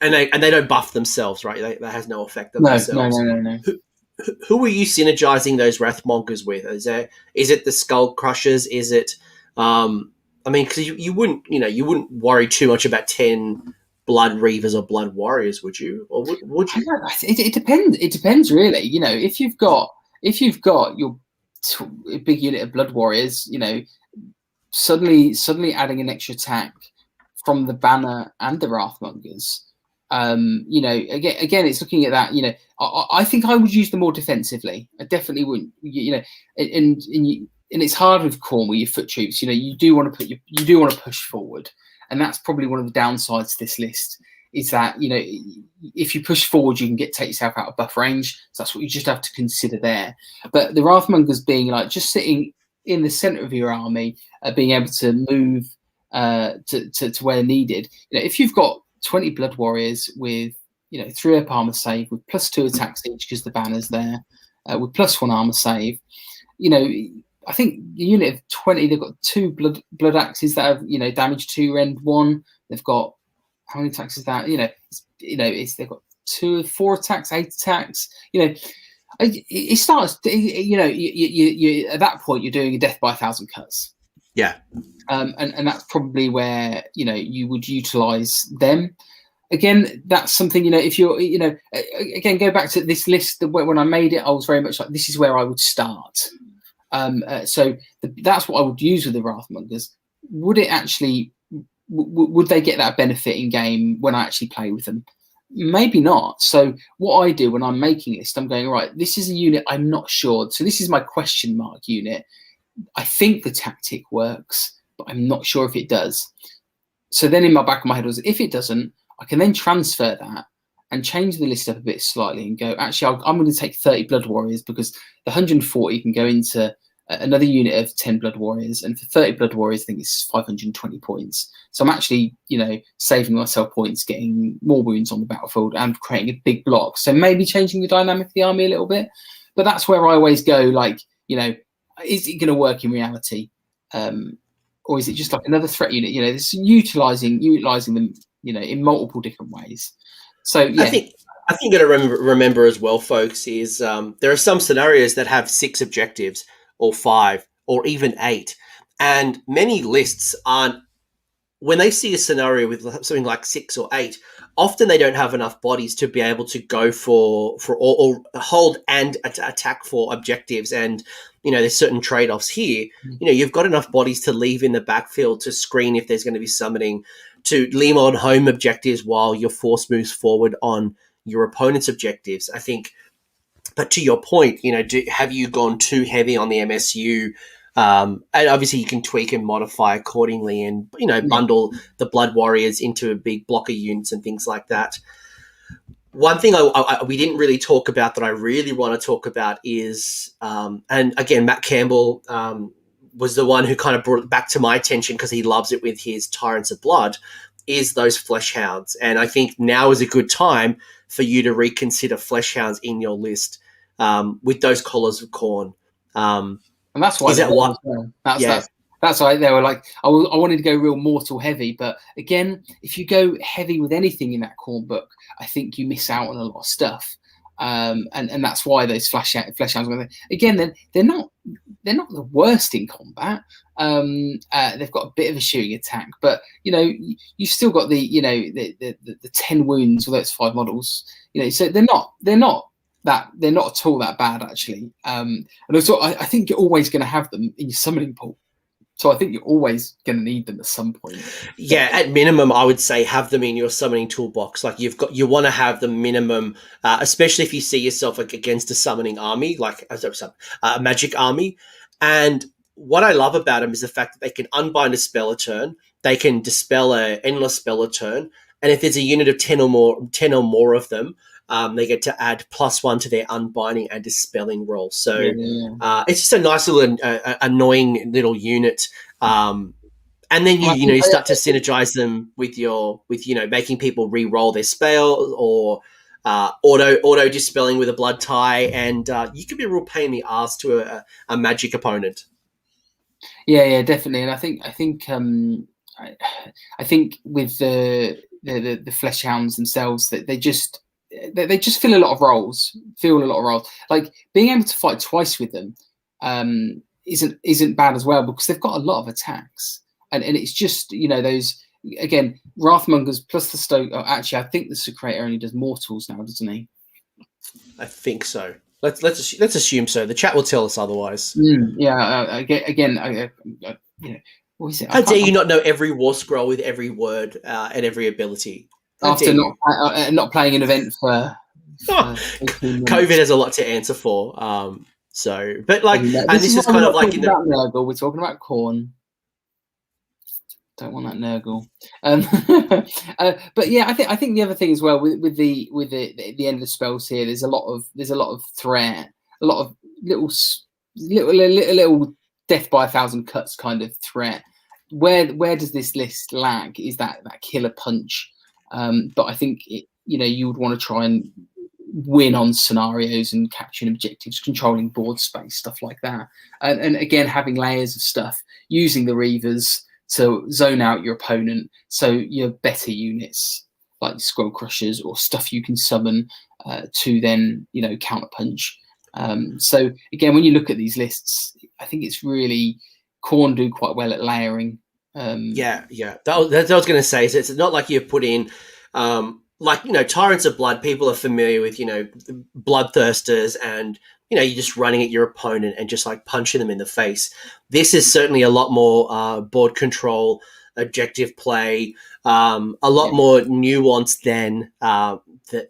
And they don't buff themselves, right? That has no effect on themselves. No. Who are you synergizing those Wrathmongers with? Is it the Skull Crushers? Is it? Because you wouldn't worry too much about 10 Blood Reavers or Blood Warriors, would you? Or would you? It depends. It depends, really. If you've got your big unit of Blood Warriors, suddenly adding an extra attack from the Banner and the Wrathmongers. Again, it's looking at that. I think I would use them more defensively. I definitely wouldn't. And it's hard with Khorne with your foot troops. You do want to push forward, and that's probably one of the downsides to this list. Is that if you push forward, you can take yourself out of buff range. So that's what you just have to consider there. But the Wrathmongers being just sitting in the center of your army, being able to move to where needed. If you've got 20 Blood Warriors with 3 up armor save with +2 attacks each because the banner's there, with +1 armor save, I think the unit of 20, they've got 2 blood axes that have damage 2, rend 1. They've got, how many attacks is that? They've got 4 attacks, 8 attacks. It starts. You at that point you're doing a death by 1,000 cuts. Yeah. And that's probably where you would utilize them. Again, that's something if you're again, go back to this list. When I made it, I was very much like, this is where I would start. So that's what I would use with the Wrathmongers. Would it actually? Would they get that benefit in game when I actually play with them? Maybe not. So what I do when I'm making this, I'm going, right, this is a unit I'm not sure. So this is my question mark unit. I think the tactic works, but I'm not sure if it does. So then in my back of my head was, if it doesn't, I can then transfer that and change the list up a bit slightly and go, actually, I'm going to take 30 Blood Warriors because the 140 can go into another unit of 10 Blood Warriors. And for 30 Blood Warriors, I think it's 520 points. So I'm actually, saving myself points, getting more wounds on the battlefield and creating a big block. So maybe changing the dynamic of the army a little bit. But that's where I always go, is it going to work in reality? Or is it just like another threat unit? It's utilizing them, in multiple different ways. So yeah. I think you got to remember as well, folks, is there are some scenarios that have 6 objectives or 5 or even 8, and many lists aren't. When they see a scenario with something like 6 or 8, often they don't have enough bodies to be able to go for or hold and attack for objectives. And there's certain trade-offs here. You've got enough bodies to leave in the backfield to screen if there's going to be summoning, to lean on home objectives while your force moves forward on your opponent's objectives. I think, but to your point, have you gone too heavy on the MSU? And obviously you can tweak and modify accordingly and, bundle the Blood Warriors into a big block of units and things like that. One thing we didn't really talk about that I really want to talk about is, and again, Matt Campbell was the one who kind of brought it back to my attention because he loves it with his Tyrants of Blood, is those Flesh Hounds. And I think now is a good time for you to reconsider Flesh Hounds in your list with those Collars of Khorne. And that's why that's why they were like, I wanted to go real mortal heavy, but again, if you go heavy with anything in that Khorne book, I think you miss out on a lot of stuff. And that's why those flesh hounds, again, they're not the worst in combat. They've got a bit of a shooting attack, but you've still got the 10 wounds, although it's 5 models. So they're not at all that bad, actually. And also, I think you're always going to have them in your summoning pool. So I think you're always going to need them at some point. Yeah, at minimum, I would say have them in your summoning toolbox. Like you want to have the minimum, especially if you see yourself like against a summoning army, like a magic army. And what I love about them is the fact that they can unbind a spell a turn, they can dispel an endless spell a turn, and if there's a unit of 10 or more of them, they get to add +1 to their unbinding and dispelling roll. So it's just a nice little annoying little unit. And then you start to synergize them with making people re-roll their spell or auto dispelling with a blood tie, and you can be a real pain in the ass to a magic opponent. Yeah, definitely. And I think with the flesh hounds themselves, that they just fill a lot of roles. Like being able to fight twice with them isn't bad as well, because they've got a lot of attacks, and it's just those. Again, Wrathmongers plus the Stoke. Oh, actually, I think the Secretor only does mortals now, doesn't he? I think so. Let's assume so. The chat will tell us otherwise. What is it? How dare you not know every war scroll with every word and every ability? After not playing an event for COVID has a lot to answer for. And this is kind of like Nurgle. We're talking about Khorne. Don't want that Nurgle. But yeah, I think the other thing as well with the end of spells here, there's a lot of threat, a lot of little death by 1,000 cuts kind of threat. Where does this list lag is that killer punch. But I think you would want to try and win on scenarios and capturing objectives, controlling board space, stuff like that. And again, having layers of stuff, using the Reavers to zone out your opponent, so your better units like Scroll Crushers or stuff you can summon to then counter punch. So again, when you look at these lists, I think it's really Khorne do quite well at layering. That was going to say. So it's not like you put in Tyrants of Blood. People are familiar with Bloodthirsters, and you're just running at your opponent and just like punching them in the face. This is certainly a lot more board control, objective play, a lot more nuanced than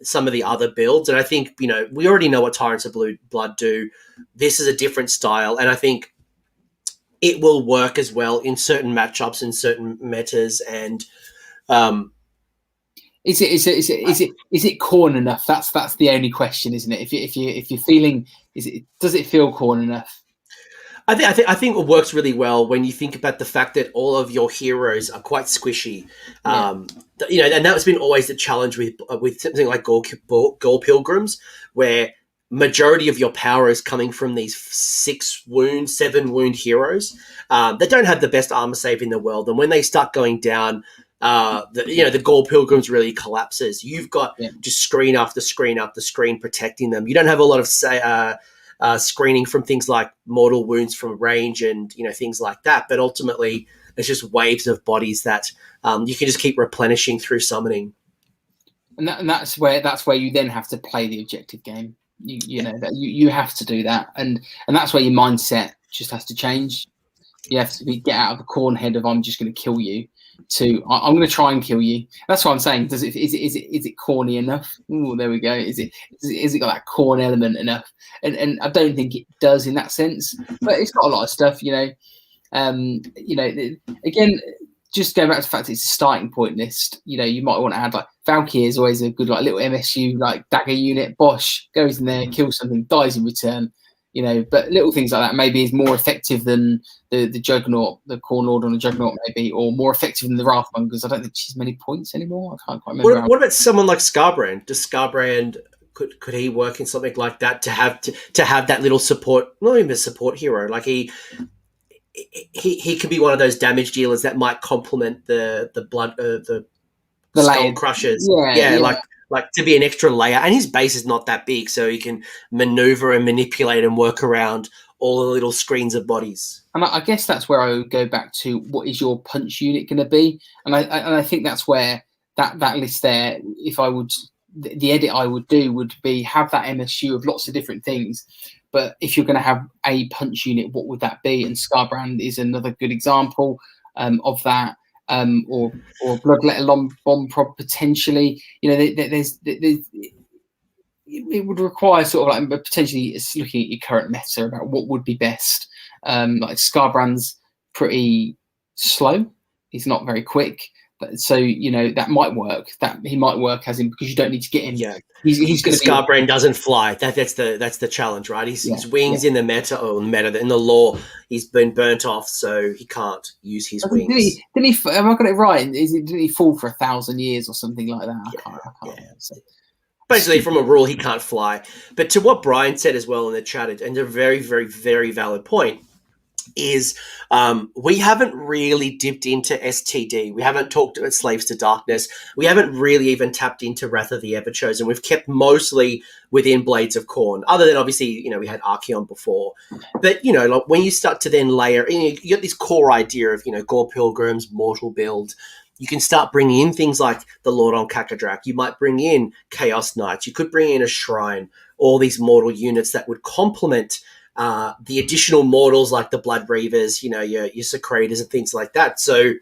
some of the other builds. And I think we already know what Tyrants of Blood do. This is a different style, and I think it will work as well in certain matchups and certain metas. And is it Khorne enough? That's the only question, isn't it? If you're feeling, does it feel Khorne enough? I think it works really well when you think about the fact that all of your heroes are quite squishy. And that's been always the challenge with something like Gore Pilgrims, where majority of your power is coming from these 7 wound heroes that don't have the best armor save in the world. And when they start going down, the Gore Pilgrims really collapses. You've got just screen after screen after screen protecting them. You don't have a lot of screening from things like mortal wounds from range and things like that. But ultimately, it's just waves of bodies that you can just keep replenishing through summoning. And that's where you then have to play the objective game. You have to do that, and that's where your mindset just has to change. You have to get out of the Khorne head of I'm just going to kill you to I'm going to try and kill you. That's what I'm saying. Is it corny enough? Oh, there we go. Is it got that Khorne element enough? And I don't think it does in that sense, but it's got a lot of stuff. Again, just going back to the fact that it's a starting point list, you might want to add Valkyrie is always a good little MSU dagger unit. Bosch goes in there, kills something, dies in return. But little things like that maybe is more effective than the Juggernaut, the Khorne Lord on the Juggernaut maybe, or more effective than the Wrathmongers. I don't think she's many points anymore. I can't quite remember. What about someone like Scarbrand? Does Scarbrand could he work in something like that to have that little support? Not even a support hero. He could be one of those damage dealers that might complement the Skull Crushers. Like to be an extra layer. And his base is not that big, so he can maneuver and manipulate and work around all the little screens of bodies. And I guess that's where I would go back to what is your punch unit going to be? And I think that's where that list there, if I would, the edit I would do would be have that MSU of lots of different things. But if you're going to have a punch unit, what would that be? And Scarbrand is another good example of that. Or Bloodletter Bomb potentially. It would require sort of potentially looking at your current meta about what would be best. Like Scarbrand's pretty slow. He's not very quick. But, so, that might work. That he might work as in because you don't need to get him. Yeah. He's going to be. Scarbrand doesn't fly. That's the challenge, right? His wings in the meta in the lore, he's been burnt off, so he can't use his wings. Didn't he? Have I got it right? Didn't he fall for 1,000 years or something like that? I can't remember. So. Basically, from a rule, he can't fly. But to what Brian said as well in the chat, and a very, very, very valid point, is we haven't really dipped into STD. We haven't talked about Slaves to Darkness. We haven't really even tapped into Wrath of the Everchosen. We've kept mostly within Blades of Khorne, other than obviously, we had Archaon before. But, like when you start to then layer, you get this core idea of, Gore Pilgrims, Mortal Build. You can start bringing in things like the Lord on Kakadrak. You might bring in Chaos Knights. You could bring in a Shrine, all these mortal units that would complement the additional mortals like the Blood Reavers, your Secretors and things like that. So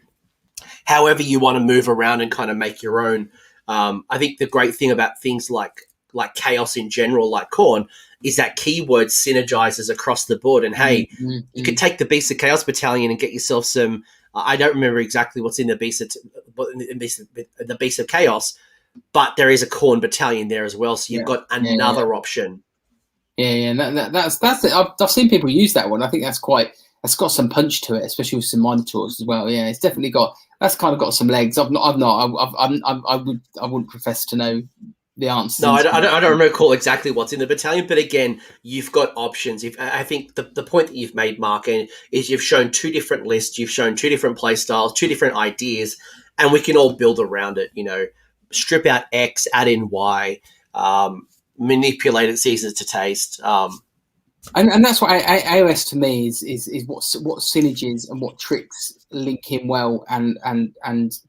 however you want to move around and kind of make your own. I think the great thing about things like Chaos in general, like Khorne, is that keyword synergizes across the board. And hey, you could take the Beast of Chaos Battalion and get yourself some. I don't remember exactly what's in the Beast of Chaos, but there is a Khorne battalion there as well. So you've got another option. Yeah, that's it. I've seen people use that one. I think that's got some punch to it, especially with some Minotaurs as well. Yeah, it's definitely that's kind of got some legs. I wouldn't profess to know the answer. No, I don't recall exactly what's in the battalion, but again, you've got options. I think the point that you've made, Mark, is you've shown two different lists, you've shown two different play styles, two different ideas, and we can all build around it. Strip out X, add in Y, manipulate it seasons to taste. And that's what AOS to me is what synergies and what tricks link in well and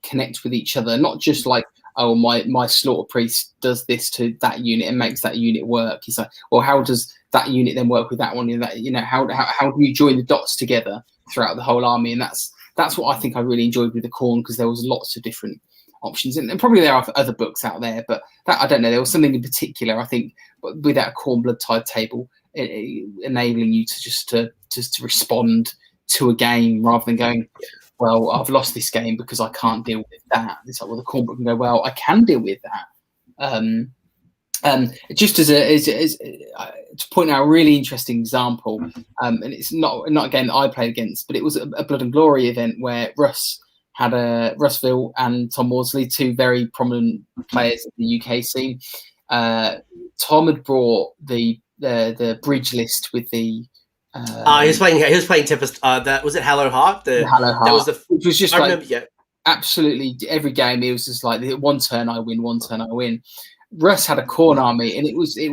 connect with each other, not just like, oh, my slaughter priest does this to that unit and makes that unit work. He's like, well, how does that unit then work with that one? How do you join the dots together throughout the whole army? And that's what I think I really enjoyed with the Khorne, because there was lots of different options, and probably there are other books out there, but that I don't know. There was something in particular, I think, with that Khorne Bloodtide table enabling you to just respond to a game rather than going, well, I've lost this game because I can't deal with that. It's like, well, the Khorne book can go, well, I can deal with that. Just to point out a really interesting example, and it's not again I played against, but it was a Blood and Glory event where Russville and Tom Maudsley, two very prominent players of the UK scene. Tom had brought the bridge list with the. He was playing Tempest. That was it. Hallow Heart. The Hallow Heart. That was the. Which was just I like remember, yeah. Absolutely every game. It was just like one turn I win, one turn I win. Russ had a Khorne army, and it was a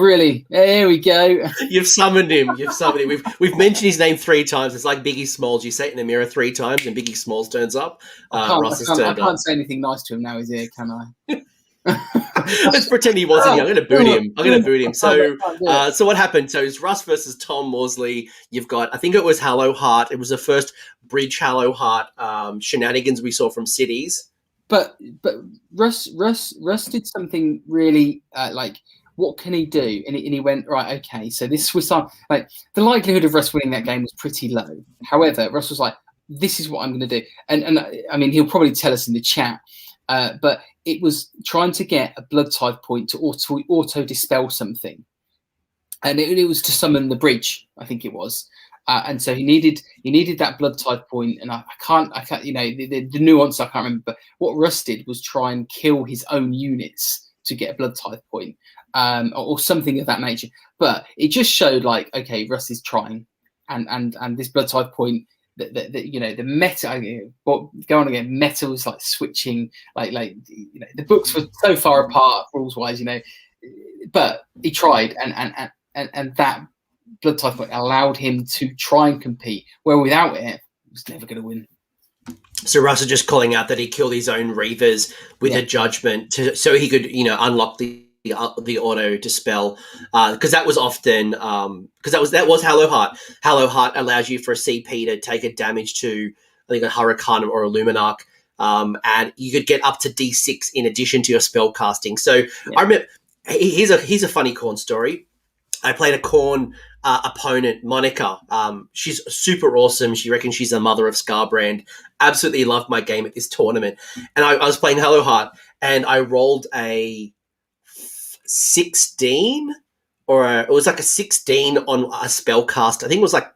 really, here we go. You've summoned him. We've mentioned his name 3 times. It's like Biggie Smalls. You say it in the mirror 3 times, and Biggie Smalls turns up. I can't say anything nice to him now, is it? Can I? Let's pretend he wasn't here. I'm going to boot him. So what happened? So it's Russ versus Tom Maudsley. You've got, I think it was Hallow Heart. It was the first Bridge Hallow Heart shenanigans we saw from cities. But Russ did something really like, what can he do? And he went, right, okay, so this was like the likelihood of Russ winning that game was pretty low. However, Russ was like, this is what I'm going to do. And I mean, he'll probably tell us in the chat, but it was trying to get a Bloodtide point to auto dispel something. And it was to summon the bridge, I think it was. And so he needed that Bloodtide point, and I can't, the nuance I can't remember. But what Russ did was try and kill his own units to get a Bloodtide point, or something of that nature. But it just showed, like, okay, Russ is trying, and this Bloodtide point, the meta. Go on again. Meta was like switching, like the books were so far apart rules wise, but he tried, and that Bloodtide point allowed him to try and compete, where without it, he was never going to win. So Russell just calling out that he killed his own Reavers with a judgment so he could, unlock the auto dispel, because that was often because that was Hallow Heart. Hallow Heart allows you for a CP to take a damage to, I think, a Hurricane or a Luminarch, and you could get up to D6 in addition to your spell casting. So I remember here's a funny Khorne story. I played a Khorne opponent, Monica. She's super awesome. She reckons she's the mother of Scarbrand. Absolutely loved my game at this tournament. And I was playing Hello Heart, and I rolled a 16, it was like a 16 on a spellcast. I think it was like,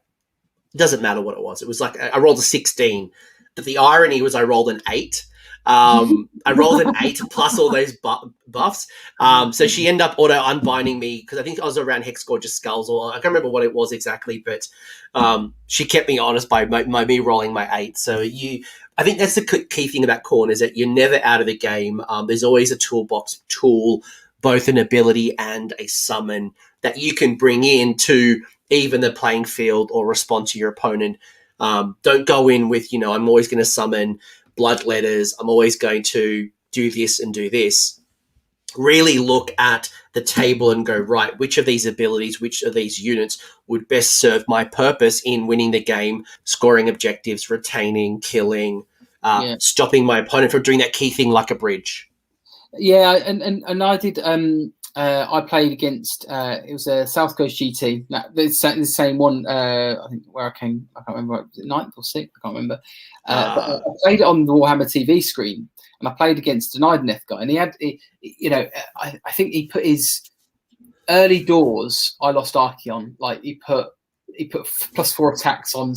it doesn't matter what it was. It was like, I rolled a 16. But the irony was I rolled an 8. I rolled an 8 plus all those buffs. So she ended up auto unbinding me because I think I was around Hexgorgeous Skulls, or I can't remember what it was exactly, but she kept me honest by me rolling my 8. So I think that's the key thing about Khorne, is that you're never out of the game. There's always a toolbox tool, both an ability and a summon that you can bring in to even the playing field or respond to your opponent. Don't go in with, I'm always going to summon bloodletters, I'm always going to do this and do this. Really look at the table and go, right, which of these abilities, which of these units would best serve my purpose in winning the game, scoring objectives, retaining, killing, stopping my opponent from doing that key thing like a bridge. Yeah, and I did. I played against. It was a South Coast GT. The same one. I think where I came. I can't remember. Was it 9th or 6th? I can't remember. But I played it on the Warhammer TV screen, and I played against an Andyjp guy, and he had. I think he put his early doors. I lost Archeon. Like he put +4 attacks on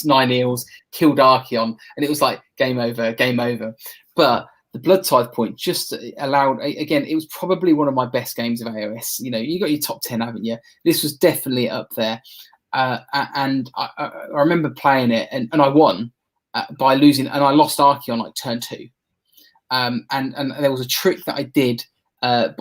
9 eels, killed Archeon, and it was like game over. But the Bloodtithe point just allowed, again, it was probably one of my best games of AOS. You got your top 10, haven't you? This was definitely up there. And I remember playing it, and I won by losing, and I lost Archeon like turn 2. And there was a trick that I did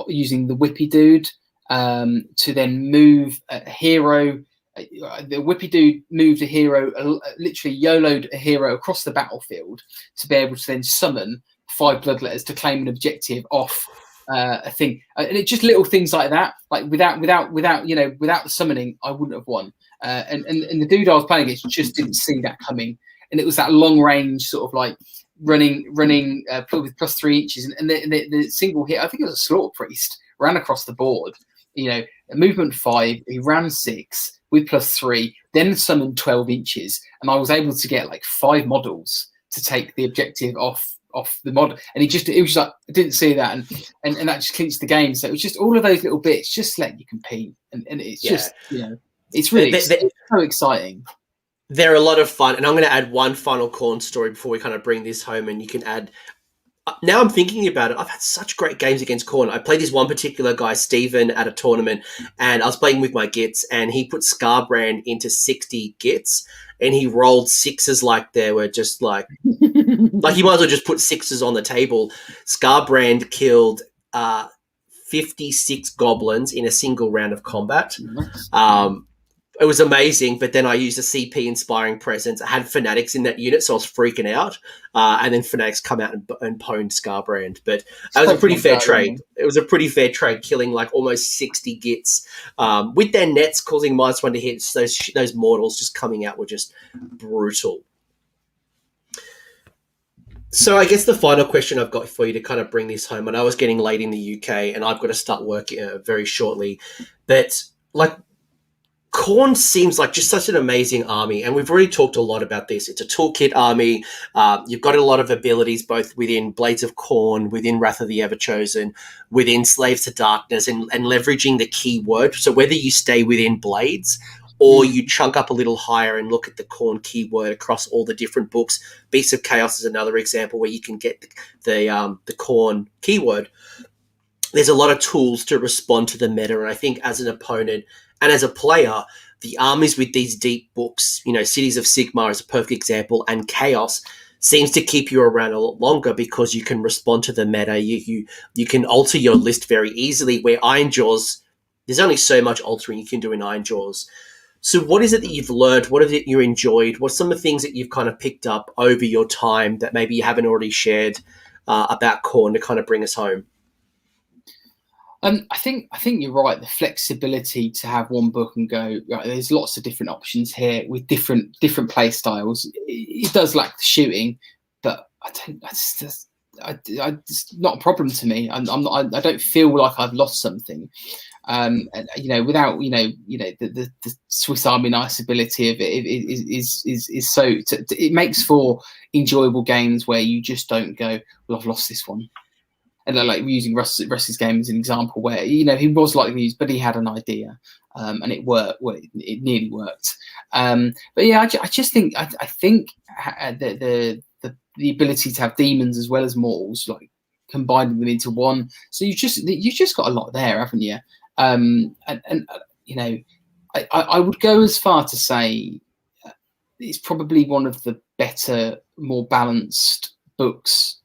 using the Whippy Dude to then move a hero. The Whippy Dude moved a hero, literally YOLO'd a hero across the battlefield to be able to then summon 5 bloodletters to claim an objective off a thing, and it just little things like that. Like without the summoning, I wouldn't have won. And the dude I was playing against just didn't see that coming, and it was that long range sort of like running with +3 inches, and the single hit. I think it was a Slaughter Priest ran across the board. Movement 5, he ran 6 with +3, then summoned 12 inches, and I was able to get like 5 models to take the objective off the model, and it was just like, I didn't see that, and that just clinched the game. So it was just all of those little bits just let you compete, and it's just it's really it's so exciting. They're a lot of fun, and I'm going to add one final Khorne story before we kind of bring this home, and you can add. Now I'm thinking about it, I've had such great games against Khorne. I played this one particular guy, Stephen, at a tournament, and I was playing with my gits, and he put Scarbrand into 60 gits, and he rolled 6s like there were just like he might as well just put 6s on the table. Scarbrand killed 56 goblins in a single round of combat. It was amazing, but then I used a CP Inspiring Presence. I had Fanatics in that unit, so I was freaking out. And then Fanatics come out and pwned Scarbrand. But that was a pretty fair trade. It was a pretty fair trade, killing like almost 60 gits. With their nets causing -1 to hit, those mortals just coming out were just brutal. So I guess the final question I've got for you to kind of bring this home, and I was getting late in the UK, and I've got to start work very shortly, but like, Khorne seems like just such an amazing army, and we've already talked a lot about this. It's a toolkit army. You've got a lot of abilities both within Blades of Khorne, within Wrath of the Everchosen, within Slaves to Darkness, and leveraging the keyword. So whether you stay within Blades or you chunk up a little higher and look at the Khorne keyword across all the different books. Beasts of Chaos is another example where you can get the Khorne keyword. There's a lot of tools to respond to the meta, and I think as an opponent and as a player, the armies with these deep books, Cities of Sigmar is a perfect example, and Chaos seems to keep you around a lot longer because you can respond to the meta. You can alter your list very easily, where Ironjaws, there's only so much altering you can do in Ironjaws. So what is it that you've learned? What is it you enjoyed? What's some of the things that you've kind of picked up over your time that maybe you haven't already shared about Khorne to kind of bring us home? I think you're right. The flexibility to have one book and go, right, there's lots of different options here with different play styles. It does lack the shooting, but it's not a problem to me. I don't feel like I've lost something. And, without the Swiss Army knife ability of it is so it makes for enjoyable games where you just don't go, well, I've lost this one. And like using Russ's game as an example, where he was likely to use, but he had an idea, and it worked. Well, it nearly worked. But yeah, I just think I think the ability to have demons as well as mortals, like combining them into one. So you've just got a lot there, haven't you? I would go as far to say it's probably one of the better, more balanced books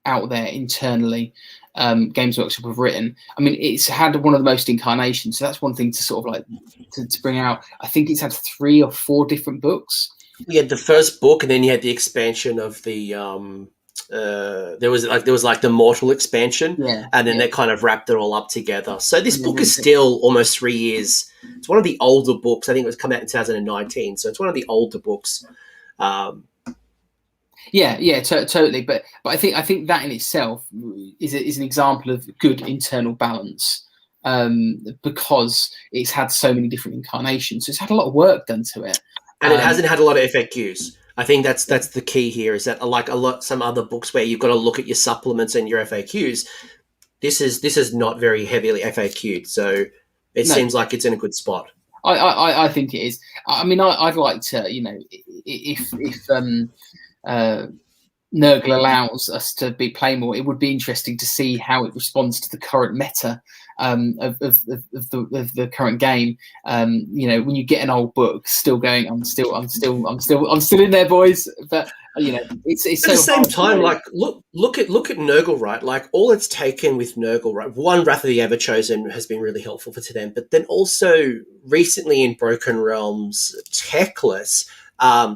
out there internally. Games Workshop have written. I mean, it's had one of the most incarnations, so that's one thing to sort of like to bring out. I think it's had 3 or 4 different books. You had the first book, and then you had the expansion of the there was like the Mortal expansion, and then they kind of wrapped it all up together. So this book is still almost 3 years. It's one of the older books. I think it was come out in 2019, so it's one of the older books. Totally. But I think that in itself is an example of good internal balance, because it's had so many different incarnations. So it's had a lot of work done to it, and it hasn't had a lot of FAQs. I think that's the key here. Is that like some other books where you've got to look at your supplements and your FAQs. This is not very heavily FAQ'd, so it seems like it's in a good spot. I think it is. I mean, I'd like to, if Nurgle allows us to play more, it would be interesting to see how it responds to the current meta of the current game. When you get an old book, still going, I'm still in there, boys. But it's at so the same time, like look at Nurgle, right? Like all it's taken with Nurgle, right? One, Wrath of the Everchosen has been really helpful to them, but then also recently in Broken Realms Techless,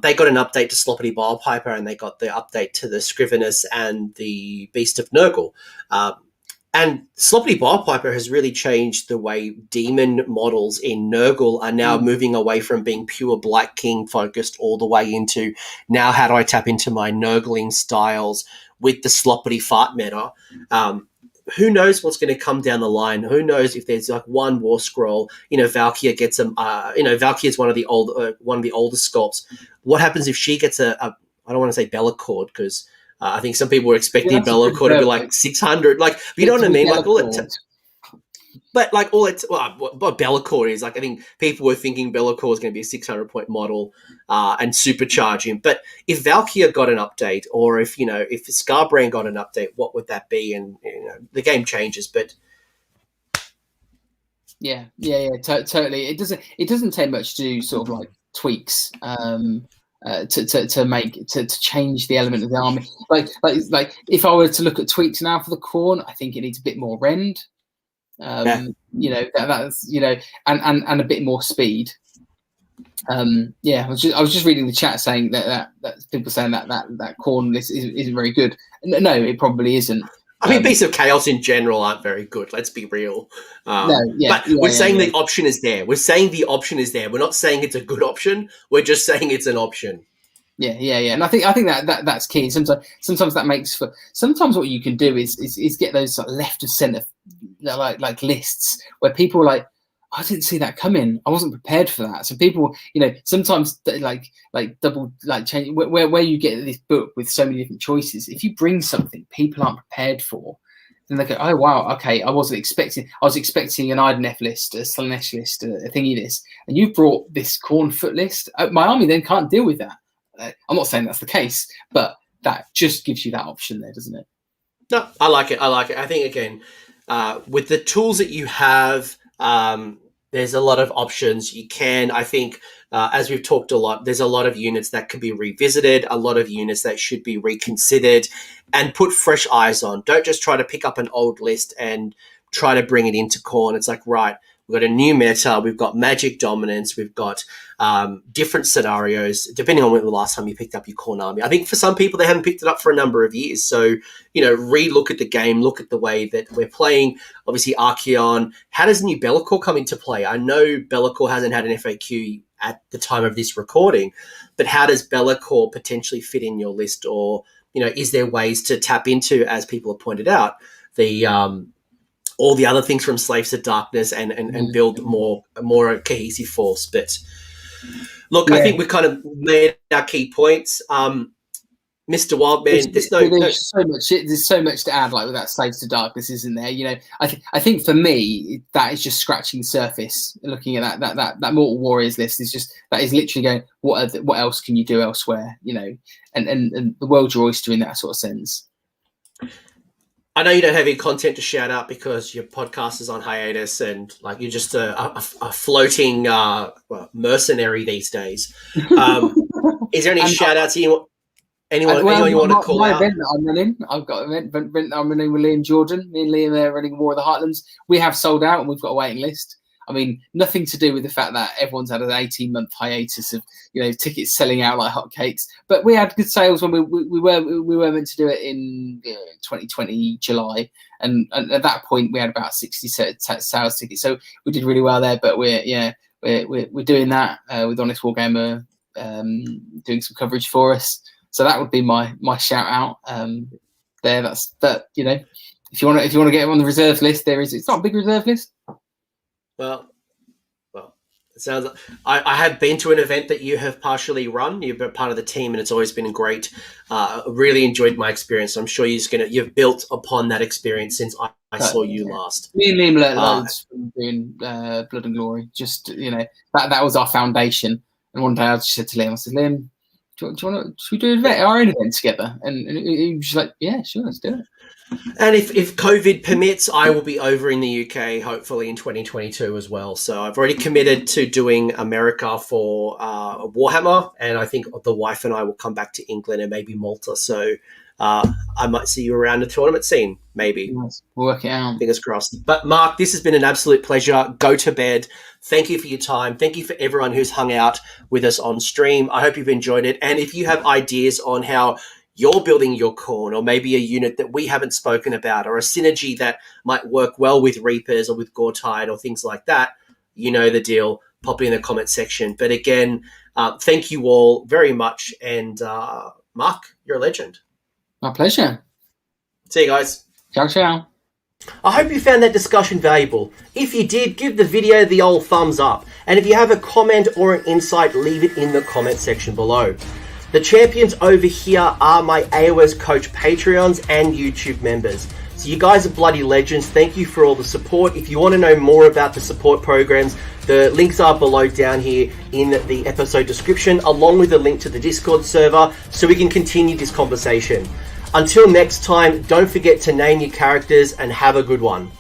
they got an update to Sloppity Bilepiper, and they got the update to the Scrivenus and the Beast of Nurgle. And Sloppity Bilepiper has really changed the way demon models in Nurgle are now moving away from being pure Black King focused all the way into now how do I tap into my Nurgling styles with the Sloppity Fart meta. Who knows what's going to come down the line? Who knows if there's like one war scroll? Valkyria gets Valkyria is one of the older sculpts. What happens if she gets I don't want to say Bellacord because I think some people were expecting Bellacord to be like 600. Like, you know what I mean? Like all it. But like all it's what Bellacord is, like I think people were thinking Bellacord was going to be a 600-point model and supercharge him. But if Valkyria got an update, or if Scarbrand got an update, what would that be? And the game changes. But totally. It doesn't take much to do sort of like tweaks to change the element of the army. Like if I were to look at tweaks now for the Khorne, I think it needs a bit more rend. That's and a bit more speed. I was just reading the chat saying that people saying that Khorne list isn't very good. No, it probably isn't. I mean, Beasts of Chaos in general aren't very good. Let's be real. We're saying the option is there. We're saying the option is there. We're not saying it's a good option. We're just saying it's an option. Yeah. And I think that's key. Sometimes that makes for. Sometimes what you can do is get those sort of left of centre like lists where people are like, I didn't see that coming. I wasn't prepared for that. So people, sometimes like double like change where you get this book with so many different choices. If you bring something people aren't prepared for, then they go, oh wow, okay, I was expecting an Andyjp list, a Slaanesh list, a thingy list, and you brought this Khorne list. My army then can't deal with that. I'm not saying that's the case, but that just gives you that option there, doesn't it? No, I like it. I think again, with the tools that you have, there's a lot of options. You can, I think, as we've talked a lot, there's a lot of units that could be revisited, a lot of units that should be reconsidered and put fresh eyes on. Don't just try to pick up an old list and try to bring it into Khorne. It's like, right, we've got a new meta, we've got magic dominance, we've got different scenarios, depending on when the last time you picked up your Khorne army. I think for some people, they haven't picked it up for a number of years. So, re-look at the game, look at the way that we're playing. Obviously, Archaon. How does new Bellacore come into play? I know Bellacore hasn't had an FAQ at the time of this recording, but how does Bellacore potentially fit in your list? Or, is there ways to tap into, as people have pointed out, the all the other things from Slaves to Darkness and build more a cohesive force. But look, I think we kind of made our key points. Mr. Wildman, there's so much to add, like with that Slaves to Darkness, isn't there? You know, I think for me that is just scratching the surface. Looking at that Mortal Warriors list is just, that is literally going, what else can you do elsewhere? You know, and the world's your oyster in that sort of sense. I know you don't have any content to shout out because your podcast is on hiatus and like you're just a floating mercenary these days. Is there any shout outs anyone you want to call out? Event that I'm running, I've got an event that I'm running with Liam Jordan. Me and Liam are running War of the Heartlands. We have sold out and we've got a waiting list. I mean, nothing to do with the fact that everyone's had an 18-month hiatus of, you know, tickets selling out like hotcakes. But we had good sales when we were meant to do it in 2020 July, and at that point we had about 60 sales tickets. So we did really well there. But we're doing that with Honest Wargamer doing some coverage for us. So that would be my shout out there. That's that. You know, if you want to get on the reserve list, it's not a big reserve list. Well, it sounds like I had been to an event that you have partially run. You've been part of the team, and it's always been great. Really enjoyed my experience. I'm sure you've built upon that experience since I saw you last. Me and Liam learned loads from doing Blood and Glory. Just, you know, that was our foundation. And one day I just said to Liam, I said, Liam, should we do our own event together? And he was like, yeah, sure, let's do it. And if COVID permits, I will be over in the UK, hopefully in 2022 as well. So I've already committed to doing America for Warhammer, and I think the wife and I will come back to England and maybe Malta. So I might see you around the tournament scene, maybe. Nice. We'll work it out. Fingers crossed. But Mark, this has been an absolute pleasure. Go to bed. Thank you for your time. Thank you for everyone who's hung out with us on stream. I hope you've enjoyed it. And if you have ideas on how you're building your Khorne, or maybe a unit that we haven't spoken about, or a synergy that might work well with Reapers or with Goretide or things like that, you know the deal. Pop it in the comment section. But again, thank you all very much. And Mark, you're a legend. My pleasure. See you guys. Ciao, ciao. I hope you found that discussion valuable. If you did, give the video the old thumbs up. And if you have a comment or an insight, leave it in the comment section below. The champions over here are my AOS Coach Patreons and YouTube members. So you guys are bloody legends. Thank you for all the support. If you want to know more about the support programs, the links are below down here in the episode description, along with a link to the Discord server so we can continue this conversation. Until next time, don't forget to name your characters and have a good one.